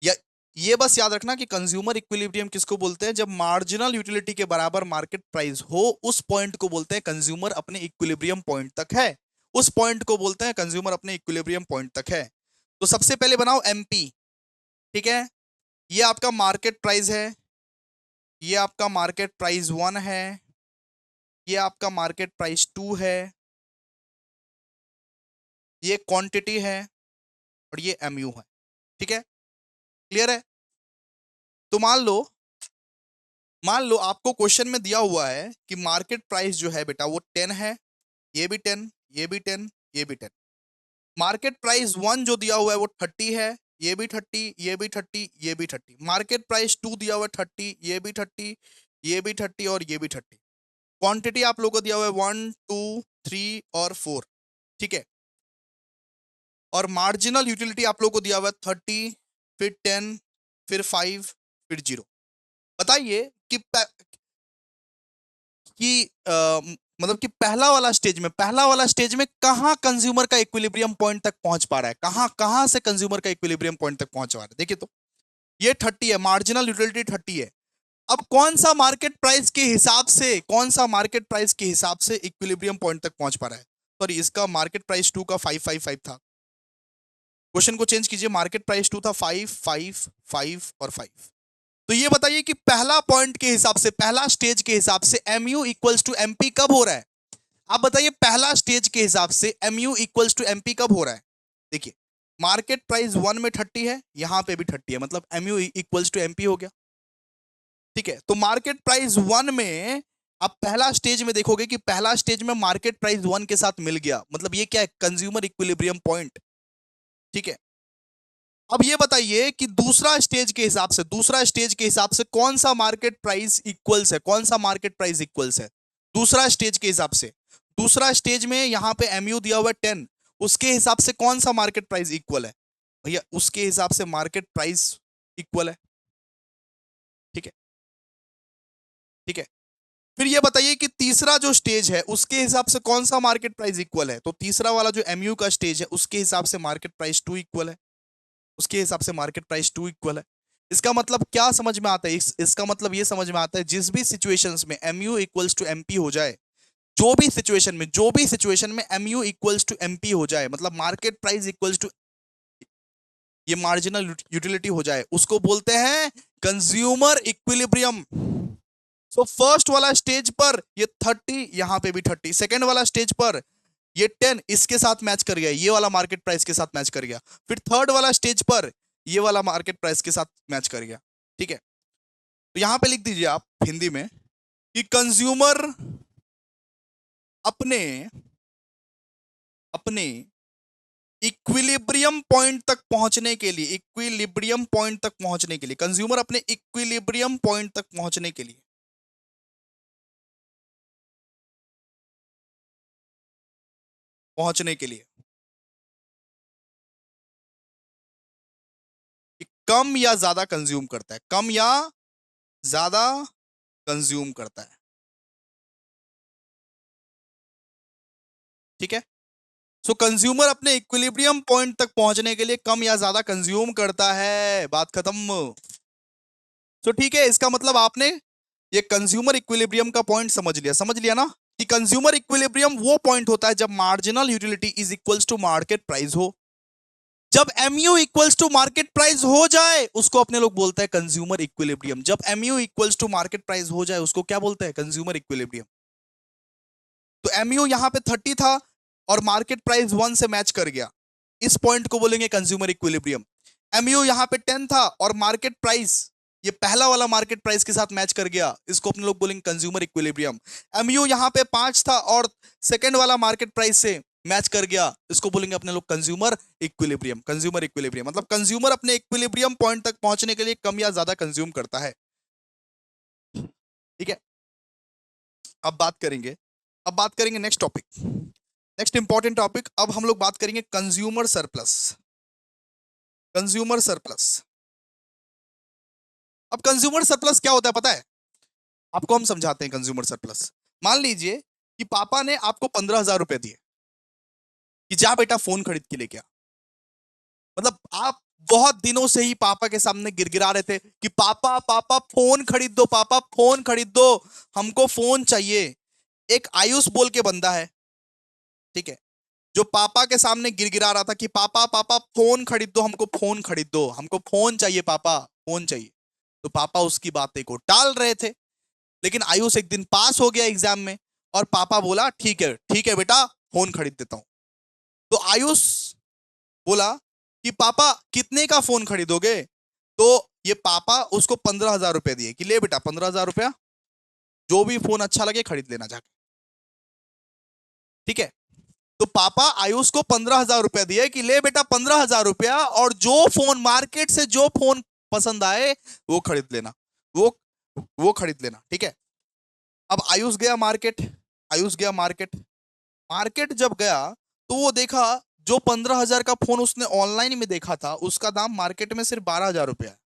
या ये बस याद रखना कि कंज्यूमर इक्विलिब्रियम किसको बोलते हैं? जब मार्जिनल यूटिलिटी के बराबर मार्केट प्राइस हो, उस पॉइंट को बोलते हैं कंज्यूमर अपने इक्विलिब्रियम पॉइंट तक है। उस पॉइंट को बोलते हैं कंज्यूमर अपने इक्विलिब्रियम पॉइंट तक है। तो सबसे पहले बनाओ एमपी, ठीक है। ये आपका मार्केट प्राइस है, ये आपका मार्केट प्राइस 1 है, ये आपका मार्केट प्राइस 2 है, ये क्वांटिटी है, और ये एमयू है। ठीक है, क्लियर है? तो मान लो आपको क्वेश्चन में दिया हुआ है कि मार्केट प्राइस जो है बेटा वो 10 है, ये भी 10, ये भी 10, ये भी 10। मार्केट प्राइस 1 जो दिया हुआ है वो 30 है, ये भी 30, ये भी 30, ये भी 30। मार्केट प्राइस 2 दिया हुआ है 30, ये भी 30, ये भी 30 और ये भी 30। क्वांटिटी आप लोगों को दिया हुआ है 1, 2, 3 और 4, ठीक है। और मार्जिनल यूटिलिटी आप लोगों को दिया हुआ है 30, फिर 10, फिर 5, फिर 0। बताइए कि मतलब कि पहला वाला स्टेज में कहां कंज्यूमर का इक्विलिब्रियम पॉइंट तक पहुंच पा रहा है? कहां कहां से कंज्यूमर का इक्विलिब्रियम पॉइंट तक पहुंच पा रहा है? देखिए तो ये 30 है, मार्जिनल यूटिलिटी 30 है। अब कौन सा मार्केट प्राइस के हिसाब से, कौन सा मार्केट प्राइस के हिसाब से इक्विलिब्रियम पॉइंट तक पहुंच पा रहा है? सॉरी, इसका मार्केट प्राइस 2 का 555 था। क्वेश्चन को चेंज कीजिए, मार्केट प्राइस 2 था, 5, 5, 5 और 5। तो ये बताइए कि पहला पॉइंट के हिसाब से, पहला स्टेज के हिसाब से एमयू इक्वल्स टू एमपी कब हो रहा है? आप बताइए पहला स्टेज के हिसाब से एमयू इक्वल्स टू एमपी कब हो रहा है? देखिए, मार्केट प्राइस 1 में 30 है, यहां पे भी 30 है, मतलब एमयू इक्वल्स टू एमपी हो गया। ठीक है, तो मार्केट प्राइस 1 में आप पहला स्टेज में देखोगे कि पहला स्टेज में मार्केट प्राइस 1 के साथ मिल गया, मतलब ये क्या है? Consumer equilibrium point. ठीक है, अब ये बताइए कि दूसरा स्टेज के हिसाब से, दूसरा स्टेज के हिसाब से कौन सा मार्केट प्राइस इक्वल्स है? कौन सा मार्केट प्राइस इक्वल्स है दूसरा स्टेज के हिसाब से? दूसरा स्टेज में यहां पे एमयू दिया हुआ है 10, उसके हिसाब से कौन सा मार्केट प्राइस इक्वल है? भैया उसके हिसाब से मार्केट प्राइस इक्वल है। ठीक है, ठीक है। फिर ये बताइए कि तीसरा जो स्टेज है उसके हिसाब से कौन सा मार्केट प्राइस इक्वल है? तो तीसरा वाला जो एमयू का स्टेज है उसके हिसाब से मार्केट प्राइस 2 इक्वल है, उसके हिसाब से मार्केट प्राइस 2 इक्वल है। इसका मतलब क्या समझ में आता है? इसका मतलब ये समझ में आता है, जिस भी सिचुएशंस में MU इक्वल्स टू MP हो जाए, जो भी सिचुएशन में MU इक्वल्स टू MP हो जाए, मतलब मार्केट प्राइस इक्वल्स टू ये मार्जिनल यूटिलिटी हो जाए, उसको बोलते हैं कंज्यूमर इक्विलिब्रियम। सो फर्स्ट वाला स्टेज पर ये 30, यहां पे भी 30, सेकेंड वाला स्टेज पर ये 10 इसके साथ मैच कर गया, ये वाला मार्केट प्राइस के साथ मैच कर गया, फिर थर्ड वाला स्टेज पर ये वाला मार्केट प्राइस के साथ मैच कर गया। ठीक है, तो यहां पे लिख दीजिए आप हिंदी में कि कंज्यूमर अपने अपने इक्विलिब्रियम पॉइंट तक पहुंचने के लिए, इक्विलिब्रियम पॉइंट तक पहुंचने के लिए, कंज्यूमर अपने इक्विलिब्रियम पॉइंट तक पहुंचने के लिए, पहुंचने के लिए कम या ज्यादा कंज्यूम करता है, कम या ज्यादा कंज्यूम करता है। ठीक है, सो कंज्यूमर अपने इक्विलिब्रियम पॉइंट तक पहुंचने के लिए कम या ज्यादा कंज्यूम करता है, बात खत्म। सो ठीक है, इसका मतलब आपने ये कंज्यूमर इक्विलिब्रियम का पॉइंट समझ लिया ना, कि कंज्यूमर इक्विलिब्रियम वो पॉइंट होता है जब marginal utility is equals to market price हो। जब MU equals to market price हो जाए उसको अपने लोग बोलते हैं कंज्यूमर इक्विलिब्रियम। जब MU equals to market price हो जाए उसको क्या बोलते हैं, कंज्यूमर इक्विलिब्रियम। तो MU यहां पे 30 था और मार्केट प्राइस 1 से मैच कर गया, इस पॉइंट को बोलेंगे कंज्यूमर इक्विलिब्रियम। MU यहां पे 10 था और मार्केट प्राइस ये पहला वाला मार्केट प्राइस के साथ मैच कर गया, इसको अपने लोग बोलेंगे कंज्यूमर इक्विलिब्रियम। MU यहां पे 5 था और सेकंड वाला मार्केट प्राइस से मैच कर गया, इसको बोलेंगे अपने लोग कंज्यूमर इक्विलिब्रियम। कंज्यूमर इक्विलिब्रियम मतलब कंज्यूमर अपने इक्विलिब्रियम पॉइंट तक पहुंचने के लिए कम या ज्यादा कंज्यूम करता है। ठीक है, अब बात करेंगे next topic, next important topic. अब हम लोग बात करेंगे कंज्यूमर सरप्लस। कंज्यूमर सरप्लस, अब कंज्यूमर सरप्लस क्या होता है पता है आपको, हम समझाते हैं कंज्यूमर सरप्लस। मान लीजिए कि पापा ने आपको 15,000 रुपए दिए कि जा बेटा फोन खरीद के लेके आ। मतलब आप बहुत दिनों से ही पापा के सामने गिरगिरा रहे थे कि पापा पापा फोन खरीद दो, पापा फोन खरीद दो, हमको फोन चाहिए। एक आयुष बोल के बंदा है, ठीक है, जो पापा के सामने गिरगिरा रहा था कि पापा पापा फोन खरीद दो, हमको फोन खरीद दो, हमको फोन चाहिए पापा, फोन चाहिए। तो पापा उसकी बातें को टाल रहे थे, लेकिन आयुष एक दिन पास हो गया एग्जाम में और पापा बोला ठीक है बेटा फोन खरीद देता हूं। तो आयुष बोला कि पापा कितने का फोन खरीदोगे। तो ये पापा उसको 15,000 रुपए दिए कि ले बेटा 15,000 रुपया, जो भी फोन अच्छा लगे खरीद लेना जाके। ठीक है, तो पापा आयुष को 15,000 रुपया दिए कि ले बेटा 15,000 रुपया और जो फोन मार्केट से जो फोन पसंद आए वो खरीद लेना, वो खरीद लेना। ठीक है, अब आयुष गया मार्केट, आयुष गया मार्केट, मार्केट जब गया तो वो देखा जो 15,000 का फोन उसने ऑनलाइन में देखा था उसका दाम मार्केट में सिर्फ 12,000 रुपया है,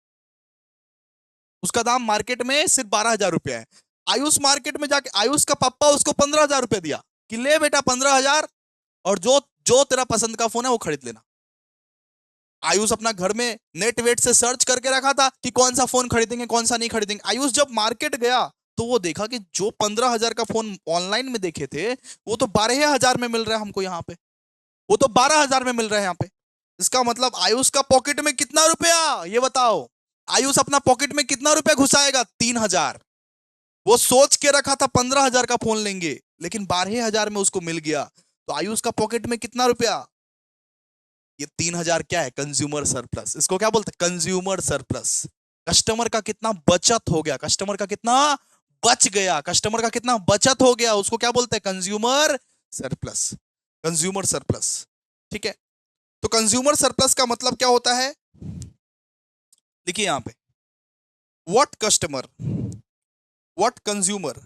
उसका दाम मार्केट में सिर्फ 12,000 रुपया है। आयुष मार्केट में जाके आयुष का पापा उसको 15,000 रुपया दिया कि ले बेटा 15,000 और जो जो तेरा पसंद का फोन है वो खरीद लेना। आयुष अपना घर में नेट वेट से सर्च करके रखा था कि कौन सा फोन खरीदेंगे कौन सा नहीं खरीदेंगे। आयुष जब मार्केट गया तो वो देखा कि जो 15,000 का फोन ऑनलाइन में देखे थे वो तो 12,000 में मिल रहा है हमको यहाँ पे, वो तो 12,000 में मिल रहा है यहाँ पे। इसका मतलब आयुष का पॉकेट में कितना रुपया, ये बताओ, आयुष अपना पॉकेट में कितना रुपया घुसाएगा, 3,000। वो सोच के रखा था 15,000 का फोन लेंगे लेकिन 12,000 में उसको मिल गया, तो आयुष का पॉकेट में कितना रुपया, ये 3,000 क्या है, कंज्यूमर सरप्लस। इसको क्या बोलते हैं, कंज्यूमर सरप्लस। कस्टमर का कितना बचत हो गया, कस्टमर का कितना बच गया, कस्टमर का कितना बचत हो गया, उसको क्या बोलते हैं, कंज्यूमर सरप्लस। कंज्यूमर सरप्लस, ठीक है। तो कंज्यूमर सरप्लस का मतलब क्या होता है, देखिए यहां पे, what customer, what consumer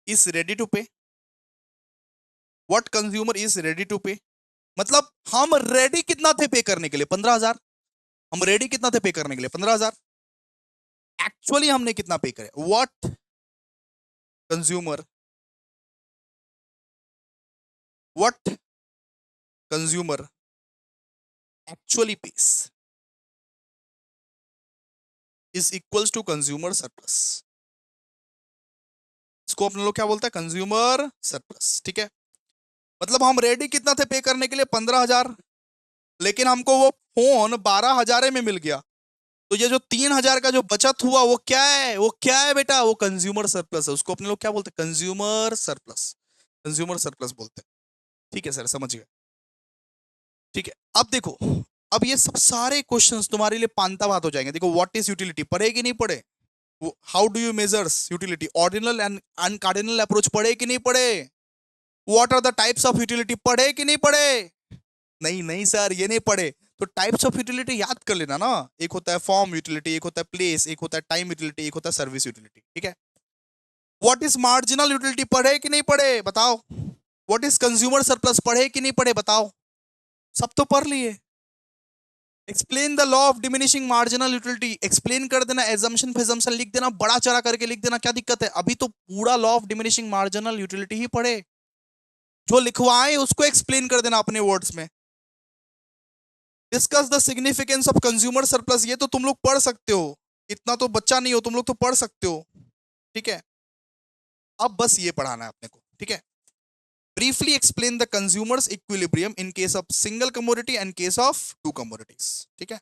is ready to pay, what consumer is ready to pay, मतलब हम रेडी कितना थे पे करने के लिए, 15,000। हम रेडी कितना थे पे करने के लिए, 15,000। एक्चुअली हमने कितना पे करे, what consumer, what consumer actually pays is equals to consumer surplus. इसको अपने लोग क्या बोलते हैं, कंज्यूमर सरप्लस। ठीक है, मतलब हम रेडी कितना थे पे करने के लिए, 15,000, लेकिन हमको वो फोन 12,000 में मिल गया। तो ये जो 3,000 का जो बचत हुआ वो क्या है, वो क्या है बेटा, वो कंज्यूमर सरप्लस है। उसको अपने लोग क्या बोलते हैं, कंज्यूमर सरप्लस, कंज्यूमर सरप्लस बोलते हैं। ठीक है सर, समझ गए। ठीक है, अब देखो, अब ये सब सारे क्वेश्चंस तुम्हारे लिए पांता बात हो जाएंगे। देखो, व्हाट इज यूटिलिटी पढ़े कि नहीं पढ़े, how do you measures utility, ordinal and cardinal approach पढ़े कि नहीं पढ़े, what are the types of utility, पढ़े कि नहीं पढ़े? नहीं नहीं सर, ये नहीं पढ़े। तो टाइप्स ऑफ यूटिलिटी याद कर लेना ना। एक होता है फॉर्म यूटिलिटी, एक होता है प्लेस, एक होता है टाइम यूटिलिटी, एक होता है सर्विस यूटिलिटी, ठीक है। व्हाट इज मार्जिनल यूटिलिटी, पढ़े कि नहीं पढ़े बताओ? व्हाट इज कंज्यूमर सरप्लस, पढ़े कि नहीं पढ़े बताओ? सब तो पढ़ लिए। Explain the law of diminishing marginal utility, explain कर देना, एजम्पशन फेजम्पशन लिख देना, बड़ा चढ़ा करके लिख देना, क्या दिक्कत है? अभी तो पूरा law of diminishing marginal utility ही पढ़े। जो लिखवाए उसको एक्सप्लेन कर देना अपने वर्ड्स में। Discuss the significance of consumer surplus, ये तो तुम लोग पढ़ सकते हो, इतना तो बच्चा नहीं हो तुम लोग, तो पढ़ सकते हो, ठीक है। अब बस ये पढ़ाना है अपने को, ठीक है। Briefly explain the consumers equilibrium in case of single commodity and case of two commodities, ठीक है।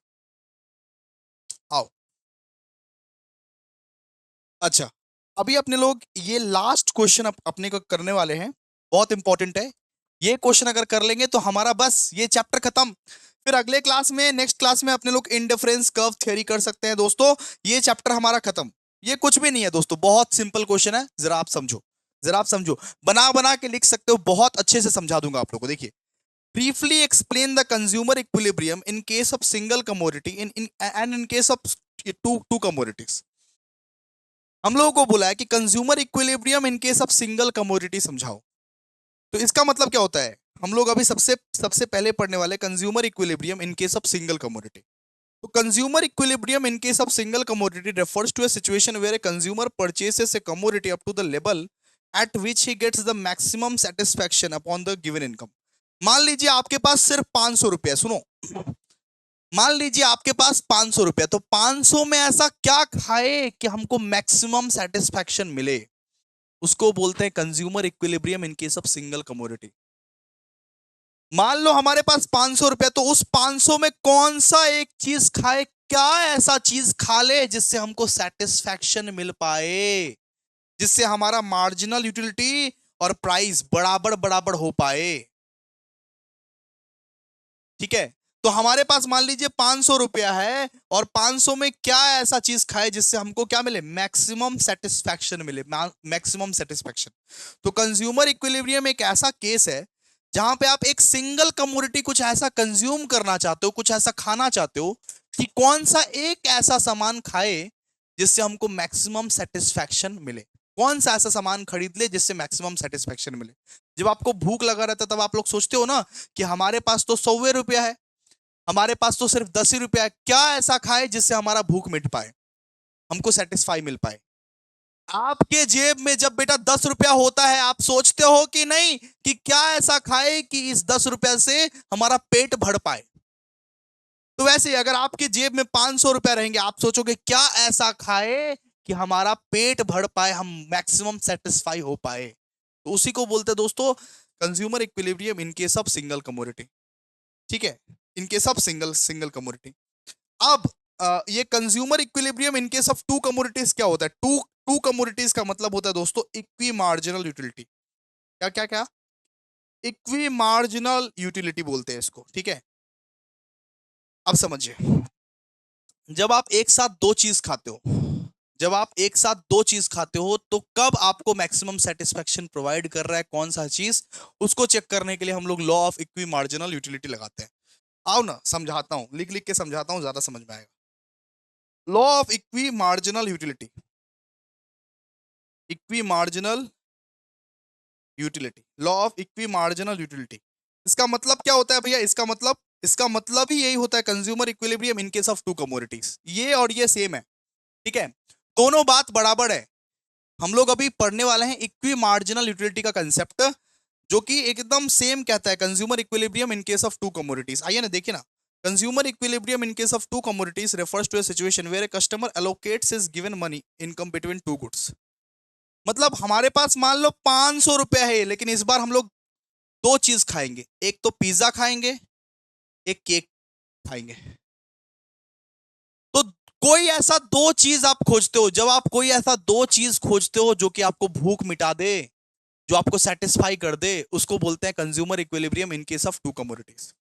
आओ, अच्छा, अभी अपने लोग ये लास्ट क्वेश्चन अपने को करने वाले हैं, बहुत इंपॉर्टेंट है। ये क्वेश्चन अगर कर लेंगे तो हमारा बस ये चैप्टर खत्म। फिर अगले क्लास में, नेक्स्ट क्लास में अपने लोग इंडिफरेंस कर्व थ्योरी कर सकते हैं दोस्तों। ये चैप्टर हमारा खत्म। ये कुछ भी नहीं है दोस्तों, बहुत सिंपल क्वेश्चन है, जरा आप समझो, जरा आप समझो, बना बना के लिख सकते हो, बहुत अच्छे से समझा दूंगा आप लोगों को। देखिए, briefly explain the consumer equilibrium in case of single commodity and in case of two commodities। हम लोगों को बोला है कि consumer equilibrium in case of single commodity समझाओ। तो इसका मतलब क्या होता है? हम लोग अभी सबसे सबसे पहले पढ़ने वाले consumer equilibrium in case of single commodity. तो consumer equilibrium in case of single commodity refers to a situation where a consumer purchases a commodity up to the level at which he gets the maximum satisfaction upon the given income. मान लीजिए आपके पास सिर्फ 500 रुपया, सुनो, मान लीजिए आपके पास 500 रुपया, तो 500 में ऐसा क्या खाए कि हमको मैक्सिमम सेटिस्फैक्शन मिले, उसको बोलते हैं consumer equilibrium in case of single commodity. मान लो हमारे पास 500 रुपया, तो उस 500 में कौन सा एक चीज खाए, क्या ऐसा चीज खा ले जिससे हमको सेटिस्फैक्शन मिल पाए, जिससे हमारा मार्जिनल यूटिलिटी और प्राइस बराबर बराबर हो पाए, ठीक है। तो हमारे पास मान लीजिए 500 रुपया है, और 500 में क्या ऐसा चीज खाए जिससे हमको क्या मिले, मैक्सिमम सेटिस्फैक्शन मिले, मैक्सिमम सेटिस्फैक्शन। तो कंज्यूमर इक्विलिब्रियम एक ऐसा केस है जहां पे आप एक सिंगल कमोडिटी कुछ ऐसा कंज्यूम करना चाहते हो, कुछ ऐसा खाना चाहते हो कि कौन सा एक ऐसा सामान खाए जिससे हमको मैक्सिमम सेटिस्फैक्शन मिले। कौन सा ऐसा सामान खरीद ले जिससे मैक्सिमम सेटिस्फैक्शन मिले। जब आपको भूख लगा रहता है तब आप लोग सोचते हो ना कि हमारे पास तो 100 रुपया है, हमारे पास तो सिर्फ 10 ही रुपया है, क्या ऐसा खाए जिससे हमारा भूख मिट पाए, हमको सेटिस्फाई मिल पाए। आपके जेब में जब बेटा 10 रुपया होता है, आप सोचते हो कि नहीं कि क्या ऐसा खाए कि इस 10 रुपया से हमारा पेट भर पाए। तो वैसे ही अगर आपके जेब में 500 रुपया रहेंगे, आप सोचोगे क्या ऐसा खाए कि हमारा पेट भर पाए, हम मैक्सिमम सेटिस्फाई हो पाए। तो उसी को बोलते हैं दोस्तों consumer equilibrium in case of single commodity, ठीक है, इन case of single single commodity. अब ये consumer equilibrium in case of two commodities क्या होता है? टू टू कमोडिटीज का मतलब होता है दोस्तों इक्वी मार्जिनल यूटिलिटी। क्या क्या क्या? इक्वी मार्जिनल यूटिलिटी बोलते हैं इसको, ठीक है। अब समझिए, जब आप एक साथ दो चीज खाते हो, जब आप एक साथ दो चीज खाते हो, तो कब आपको मैक्सिमम सेटिस्फैक्शन प्रोवाइड कर रहा है कौन सा चीज, उसको चेक करने के लिए हम लोग law of equi marginal utility लगाते हैं। आओ ना समझाता हूं, लिख लिख के समझाता हूं, ज्यादा समझ में आएगा। Law of equi marginal utility, equi marginal utility, law of equi marginal utility. इसका मतलब क्या होता है भैया? इसका मतलब ही यही होता है consumer equilibrium in case of two commodities. ये और ये सेम है, ठीक है, दोनों बात बराबर है। हम लोग अभी पढ़ने वाले हैं इक्वी मार्जिनल यूटिलिटी का कंसेप्ट, जो कि एकदम सेम कहता है consumer equilibrium in case of two commodities. आइए ना देखिए ना, consumer equilibrium in case of two commodities refers to a situation where a customer allocates his given money income between two goods. मतलब हमारे पास मान लो 500 रुपया है, लेकिन इस बार हम लोग दो चीज खाएंगे, एक तो पिज्जा खाएंगे, एक केक खाएंगे। तो कोई ऐसा दो चीज आप खोजते हो, जब आप कोई ऐसा दो चीज खोजते हो जो कि आपको भूख मिटा दे, जो आपको सेटिस्फाई कर दे, उसको बोलते हैं consumer equilibrium in case of two commodities.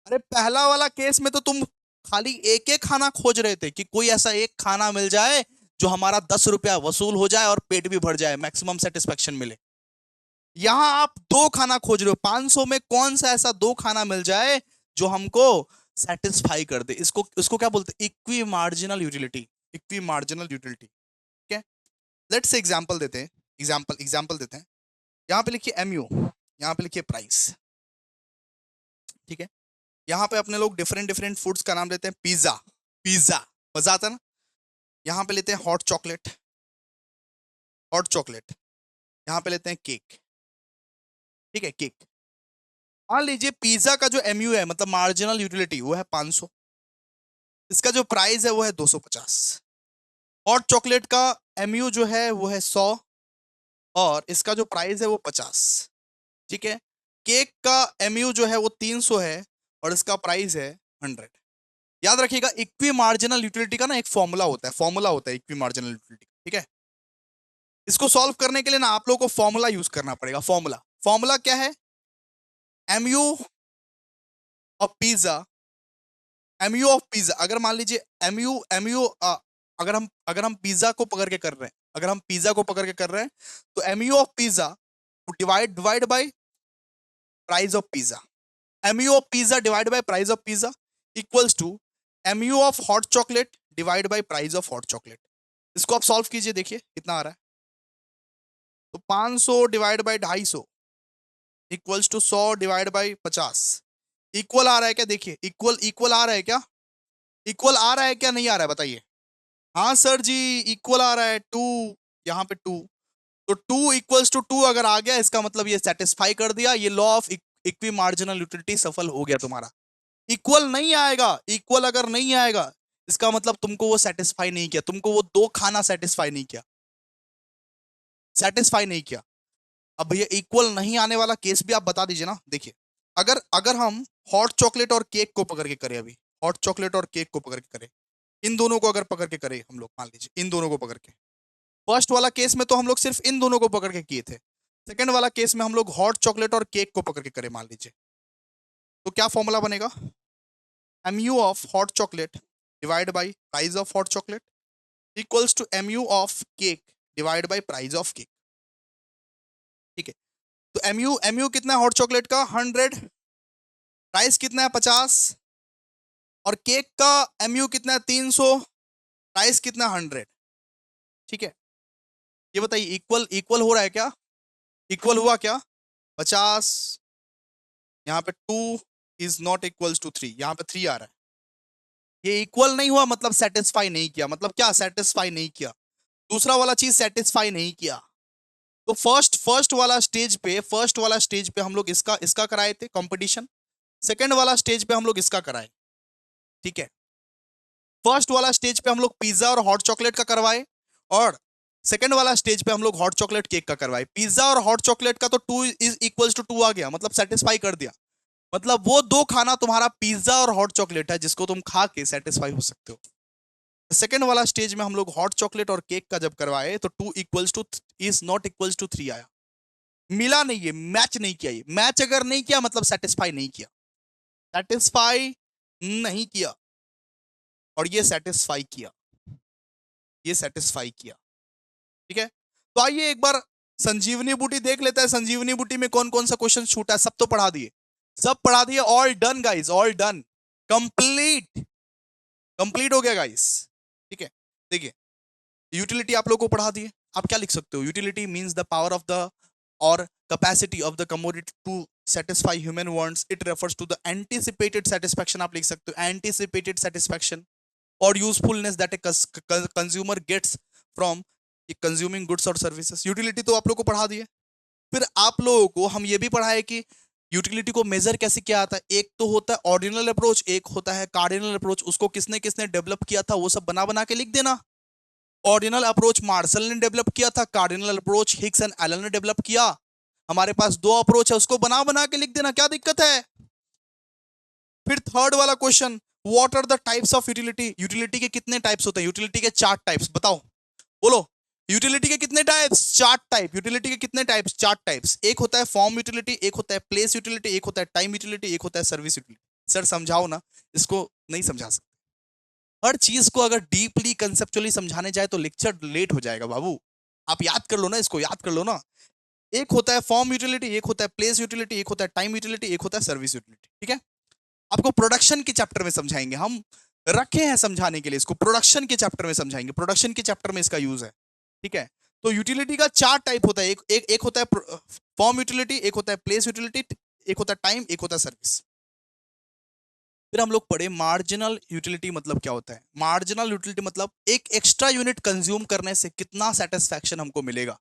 अरे पहला वाला केस में तो तुम खाली एक एक खाना खोज रहे थे कि कोई ऐसा एक खाना मिल जाए जो हमारा 10 रुपया वसूल हो जाए और पेट भी भर जाए, मैक्सिमम सेटिस्फेक्शन मिले। यहां आप दो खाना खोज रहे हो, 500 में कौन सा ऐसा दो खाना मिल जाए जो हमको सेटिस्फाई कर दे। इसको इसको क्या बोलते हैं? Equi marginal utility. Equi marginal utility, ठीक है। लेट्स से एग्जांपल देते हैं, एग्जांपल देते हैं। यहाँ पे लिखिए एमयू, यहाँ पे लिखिए प्राइस, ठीक है। यहाँ पे अपने लोग डिफरेंट डिफरेंट फूड्स का नाम लेते हैं। पिज्जा, पिज्जा मजा आता है ना। यहाँ पे लेते हैं हॉट चॉकलेट, हॉट चॉकलेट। यहाँ पे लेते हैं केक, ठीक है, केक। मान लीजिए पिज्जा का जो एमयू है, मतलब मार्जिनल यूटिलिटी, वो है 500। इसका जो प्राइस है वो है 250। हॉट चॉकलेट का एमयू जो है वो है 100 और इसका जो प्राइस है वो 50, ठीक है। केक का एमयू जो है वो 300 है और इसका प्राइस है 100। याद रखिएगा, इक्वी मार्जिनल यूटिलिटी का ना एक फॉर्मूला होता है इक्वी मार्जिनल यूटिलिटी, ठीक है। इसको सॉल्व करने के लिए ना आप लोगों को फॉर्मूला यूज करना पड़ेगा। फॉर्मूला फॉर्मूला क्या है? MU of pizza, MU of pizza. अगर मान लीजिए एमयू एमयू अगर हम पिज्जा को पकड़ के कर रहे हैं, अगर हम पिज्जा को पकड़ के कर रहे हैं, तो MU of pizza divide by price of pizza. MU of pizza divide by price of pizza equals to MU of hot chocolate divide by price of hot chocolate. इसको आप सॉल्व कीजिए, देखिए कितना आ रहा है। तो 500 divide by 250 equals to 100 divide by 50 equal आ रहा है क्या? देखिए इक्वल इक्वल आ रहा है क्या? इक्वल आ रहा है क्या? नहीं आ रहा है? बताइए। हाँ सर जी, इक्वल आ रहा है। 2, यहाँ पे 2, तो 2 इक्वल्स टू 2 अगर आ गया, इसका मतलब ये सेटिस्फाई कर दिया, ये law of equi marginal utility सफल हो गया तुम्हारा। इक्वल नहीं आएगा, इक्वल अगर नहीं आएगा इसका मतलब तुमको वो सेटिस्फाई नहीं किया, तुमको वो दो खाना सेटिस्फाई नहीं किया, सेटिस्फाई नहीं किया। अब भैया इक्वल नहीं आने वाला केस भी आप बता दीजिए ना। देखिए अगर अगर हम हॉट चॉकलेट और केक को पकड़ के करें, अभी हॉट चॉकलेट और केक को पकड़ के करें, इन दोनों को अगर पकड़ के करें हम लोग, मान लीजिए इन दोनों को पकड़ के, फर्स्ट वाला केस में तो हम लोग सिर्फ इन दोनों को पकड़ के किए थे, सेकंड वाला केस में हम लोग हॉट चॉकलेट और केक को पकड़ के करें मान लीजिए, तो क्या फॉर्मूला बनेगा? mu of hot chocolate divided by price of hot chocolate equals to mu of cake divided by price of cake, ठीक है। तो mu कितना है हॉट चॉकलेट का? 100, प्राइस कितना है? 50, और केक का mu कितना है? 300, प्राइस कितना? 100, ठीक है। ये बताइए इक्वल इक्वल हो रहा है क्या? इक्वल हुआ क्या? 50, यहाँ पे 2 इज नॉट इक्वल्स टू 3, यहाँ पे 3 आ रहा है। ये इक्वल नहीं हुआ मतलब सेटिस्फाई नहीं किया। मतलब क्या सेटिस्फाई नहीं किया? दूसरा वाला चीज सेटिस्फाई नहीं किया। तो फर्स्ट वाला स्टेज पे हम लोग इसका इसका कराए थे कंपटीशन, सेकंड वाला स्टेज पे हम लोग इसका कराए, ठीक है। फर्स्ट वाला स्टेज पे हम लोग पिज्जा और हॉट चॉकलेट का करवाए, और सेकंड वाला स्टेज पे हम लोग हॉट चॉकलेट केक का करवाए। पिज्जा और हॉट चॉकलेट का तो 2 इज इक्वल्स टू 2 आ गया, मतलब सेटिस्फाई कर दिया। मतलब वो दो खाना तुम्हारा पिज्जा और हॉट चॉकलेट है जिसको तुम खा के सेटिस्फाई हो सकते हो। सेकंड वाला स्टेज में हम लोग हॉट चॉकलेट और केक का जब करवाए तो 2 equals to is not equals to 3 आया। मिला नहीं, ये मैच नहीं किया। ये मैच अगर नहीं किया मतलब सेटिस्फाई नहीं किया, सेटिस्फाई नहीं किया। और ये सेटिस्फाई किया, ये सेटिस्फाई किया, ठीक है। तो आइए एक बार संजीवनी बूटी देख लेते हैं। संजीवनी बूटी में कौन कौन सा क्वेश्चन छूटा है? सब तो पढ़ा दिए, सब पढ़ा दिए। All done guys, all done, complete, complete हो गया गाइस, ठीक है। देखिए यूटिलिटी आप लोगों को पढ़ा दिए। आप क्या लिख सकते हो? Utility means the power of the or capacity of the commodity to satisfy human wants. It refers to the anticipated satisfaction, आप लिख सकते हो anticipated satisfaction or usefulness that a consumer gets from consuming goods or services. Utility तो आप लोग को पढ़ा दिए। फिर आप लोगों को हम ये भी पढ़ाए कि यूटिलिटी को मेजर कैसे किया जाता है। एक तो होता है ऑर्डिनल अप्रोच, एक होता है कार्डिनल अप्रोच। उसको किसने किसने डेवलप किया था वो सब बना बना के लिख देना। ऑर्डिनल अप्रोच मार्शल ने डेवलप किया था, cardinal approach Hicks and Allen ने डेवलप किया। हमारे पास दो अप्रोच है, उसको बना बना के लिख देना, क्या दिक्कत है। फिर थर्ड वाला question, what are the types of utility. Utility के कितने टाइप्स होते हैं? यूटिलिटी के 4 टाइप्स, बताओ, बोलो। यूटिलिटी के कितने टाइप्स? 4 टाइप। यूटिलिटी के कितने टाइप्स? 4 टाइप्स। एक होता है फॉर्म यूटिलिटी, एक होता है प्लेस यूटिलिटी, एक होता है टाइम यूटिलिटी, एक होता है सर्विस यूटिलिटी। सर समझाओ ना, इसको नहीं समझा सकते। हर चीज को अगर डीपली कंसेप्चुअली समझाने जाए तो लेक्चर लेट हो जाएगा बाबू। आप याद कर लो ना, इसको याद कर लो ना। एक होता है फॉर्म यूटिलिटी, एक होता है प्लेस यूटिलिटी, एक होता है टाइम यूटिलिटी, एक होता है सर्विस यूटिलिटी। ठीक है, आपको प्रोडक्शन के चैप्टर में समझाएंगे, हम रखे हैं समझाने के लिए इसको, प्रोडक्शन के चैप्टर में समझाएंगे, प्रोडक्शन के चैप्टर में इसका यूज है। ठीक है, तो यूटिलिटी का 4 टाइप होता है, एक होता है फॉर्म यूटिलिटी, एक होता है प्लेस यूटिलिटी, एक होता है टाइम, एक होता है सर्विस। फिर हम लोग पढ़े मार्जिनल यूटिलिटी मतलब क्या होता है। मार्जिनल यूटिलिटी मतलब एक एक्स्ट्रा यूनिट कंज्यूम करने से कितना सेटिस्फैक्शन हमको मिलेगा।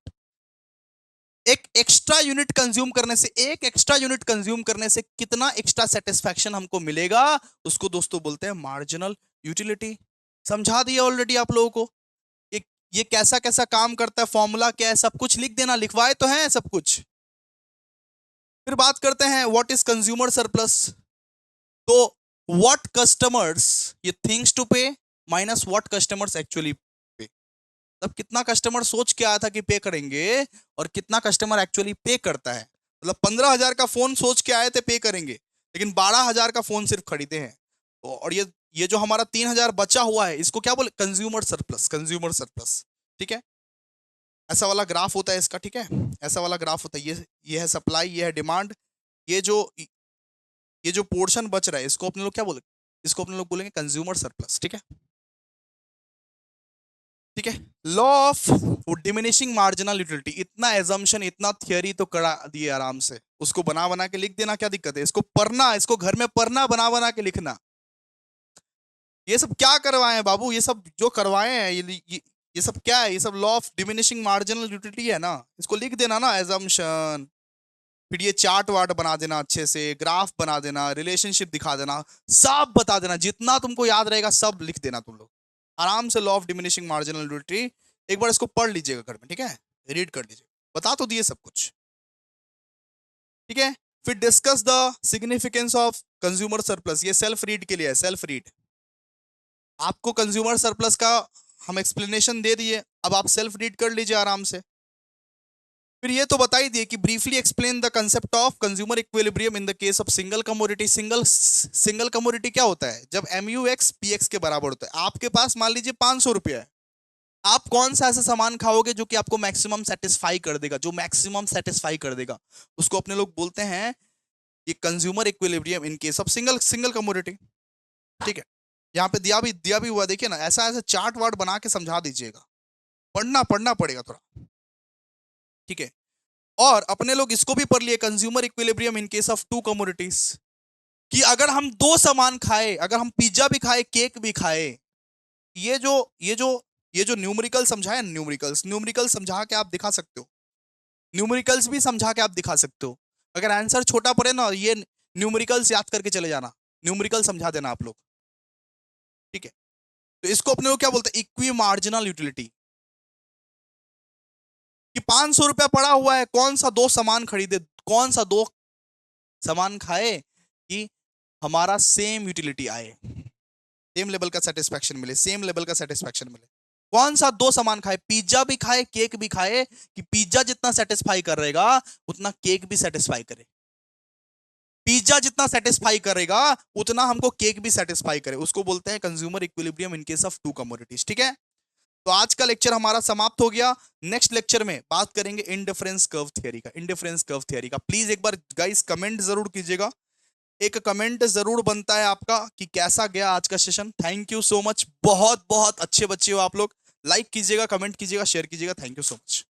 एक एक्स्ट्रा यूनिट कंज्यूम करने से, एक एक्स्ट्रा यूनिट कंज्यूम करने से कितना एक्स्ट्रा सेटिस्फैक्शन हमको मिलेगा, उसको दोस्तों बोलते हैं मार्जिनल यूटिलिटी। समझा दिया ऑलरेडी आप लोगों को ये कैसा कैसा काम करता है, फॉर्मूला क्या है, सब कुछ लिख देना, लिखवाए तो हैं सब कुछ। फिर बात करते हैं व्हाट इज कंज्यूमर सरप्लस। तो व्हाट कस्टमर्स ये थिंग्स टू पे माइनस व्हाट कस्टमर्स एक्चुअली पे। तब कितना कस्टमर सोच के आया था कि पे करेंगे और कितना कस्टमर एक्चुअली पे करता है। मतलब 15,000 का फोन सोच के आए थे पे करेंगे, लेकिन 12,000 का फोन सिर्फ खरीदे हैं। और ये जो हमारा 3,000 बचा हुआ है, इसको क्या बोले, कंज्यूमर सरप्लस, कंज्यूमर सरप्लस। ठीक है, ऐसा वाला ग्राफ होता है इसका। ठीक है, ऐसा वाला ग्राफ होता है, ये है सप्लाई, ये है डिमांड, ये जो पोर्शन बच रहा है इसको अपने लोग क्या बोले, इसको अपने लोग बोलेंगे कंज्यूमर सरप्लस। ठीक है, ठीक है। Law of diminishing marginal utility, इतना एजम्पशन, इतना थियरी तो करा दिए आराम से, उसको बना बना के लिख देना, क्या दिक्कत है, इसको पढ़ना, इसको घर में पढ़ना, बना बना के लिखना। ये सब क्या करवाए हैं बाबू, ये सब जो करवाए हैं ये सब क्या है, ये सब law of diminishing marginal utility है ना, इसको लिख देना ना, एजम्पशन। फिर ये चार्ट वार्ट बना देना, अच्छे से ग्राफ बना देना, रिलेशनशिप दिखा देना, सब बता देना, जितना तुमको याद रहेगा सब लिख देना तुम लोग आराम से। Law of diminishing marginal utility एक बार इसको पढ़ लीजिएगा घर में। ठीक है, रीड कर लीजिए, बता तो दिए सब कुछ। ठीक है, फिर discuss the significance of consumer surplus, ये सेल्फ रीड के लिए है, सेल्फ रीड। आपको कंज्यूमर सरप्लस का हम एक्सप्लेनेशन दे दिए, अब आप सेल्फ रीड कर लीजिए आराम से। फिर ये तो बता ही दिए कि briefly explain the concept of consumer equilibrium in the case of single commodity. Single commodity क्या होता है, जब MUX PX के बराबर होता है। आपके पास मान लीजिए 500 रुपया है, आप कौन सा ऐसा सामान खाओगे जो कि आपको मैक्सिमम सेटिस्फाई कर देगा, जो मैक्सिमम सेटिस्फाई कर देगा, उसको अपने लोग बोलते हैं ये consumer equilibrium in case of single single commodity. ठीक है, यहाँ पे दिया भी हुआ, देखिए ना, ऐसा ऐसा चार्ट वार्ट बना के समझा दीजिएगा, पढ़ना पड़ेगा थोड़ा। ठीक है, और अपने लोग इसको भी पढ़ लिए, consumer equilibrium in case of two commodities, कि अगर हम दो सामान खाए, अगर हम पिज्जा भी खाए, केक भी खाए, ये जो ये जो ये जो न्यूमेरिकल समझाया, न्यूमेरिकल समझा के आप दिखा सकते हो, न्यूमेरिकल्स भी समझा के आप दिखा सकते हो। अगर आंसर छोटा पड़े ना, ये न्यूमेरिकल्स याद करके चले जाना, न्यूमेरिकल समझा देना आप लोग। ठीक है, तो इसको अपने लोग क्या बोलते हैं, इक्वी मार्जिनल यूटिलिटी। कि 500 रुपया पड़ा हुआ है, कौन सा दो सामान खरीदे, कौन सा दो सामान खाए कि हमारा सेम यूटिलिटी आए, सेम लेवल का सेटिस्फैक्शन मिले, सेम लेवल का सेटिस्फैक्शन मिले। कौन सा दो सामान खाए, पिज्जा भी खाए, केक भी खाए, कि पिज्जा जितना सेटिस्फाई करेगा उतना केक भी सेटिस्फाई करे, पिज्जा जितना सेटिस्फाई करेगा उतना हमको केक भी सेटिस्फाई करे, उसको बोलते हैं consumer equilibrium in case of two commodities. ठीक है, तो आज का लेक्चर हमारा समाप्त हो गया। नेक्स्ट लेक्चर में बात करेंगे इंडिफरेंस कर्व थ्योरी का, इंडिफरेंस कर्व थ्योरी का। प्लीज एक बार गाइस कमेंट जरूर कीजिएगा, एक कमेंट जरूर बनता है आपका कि कैसा गया आज का session. Thank you so much, बहुत बहुत अच्छे बच्चे हो आप लोग। लाइक कीजिएगा, कमेंट कीजिएगा, शेयर कीजिएगा। Thank you so much.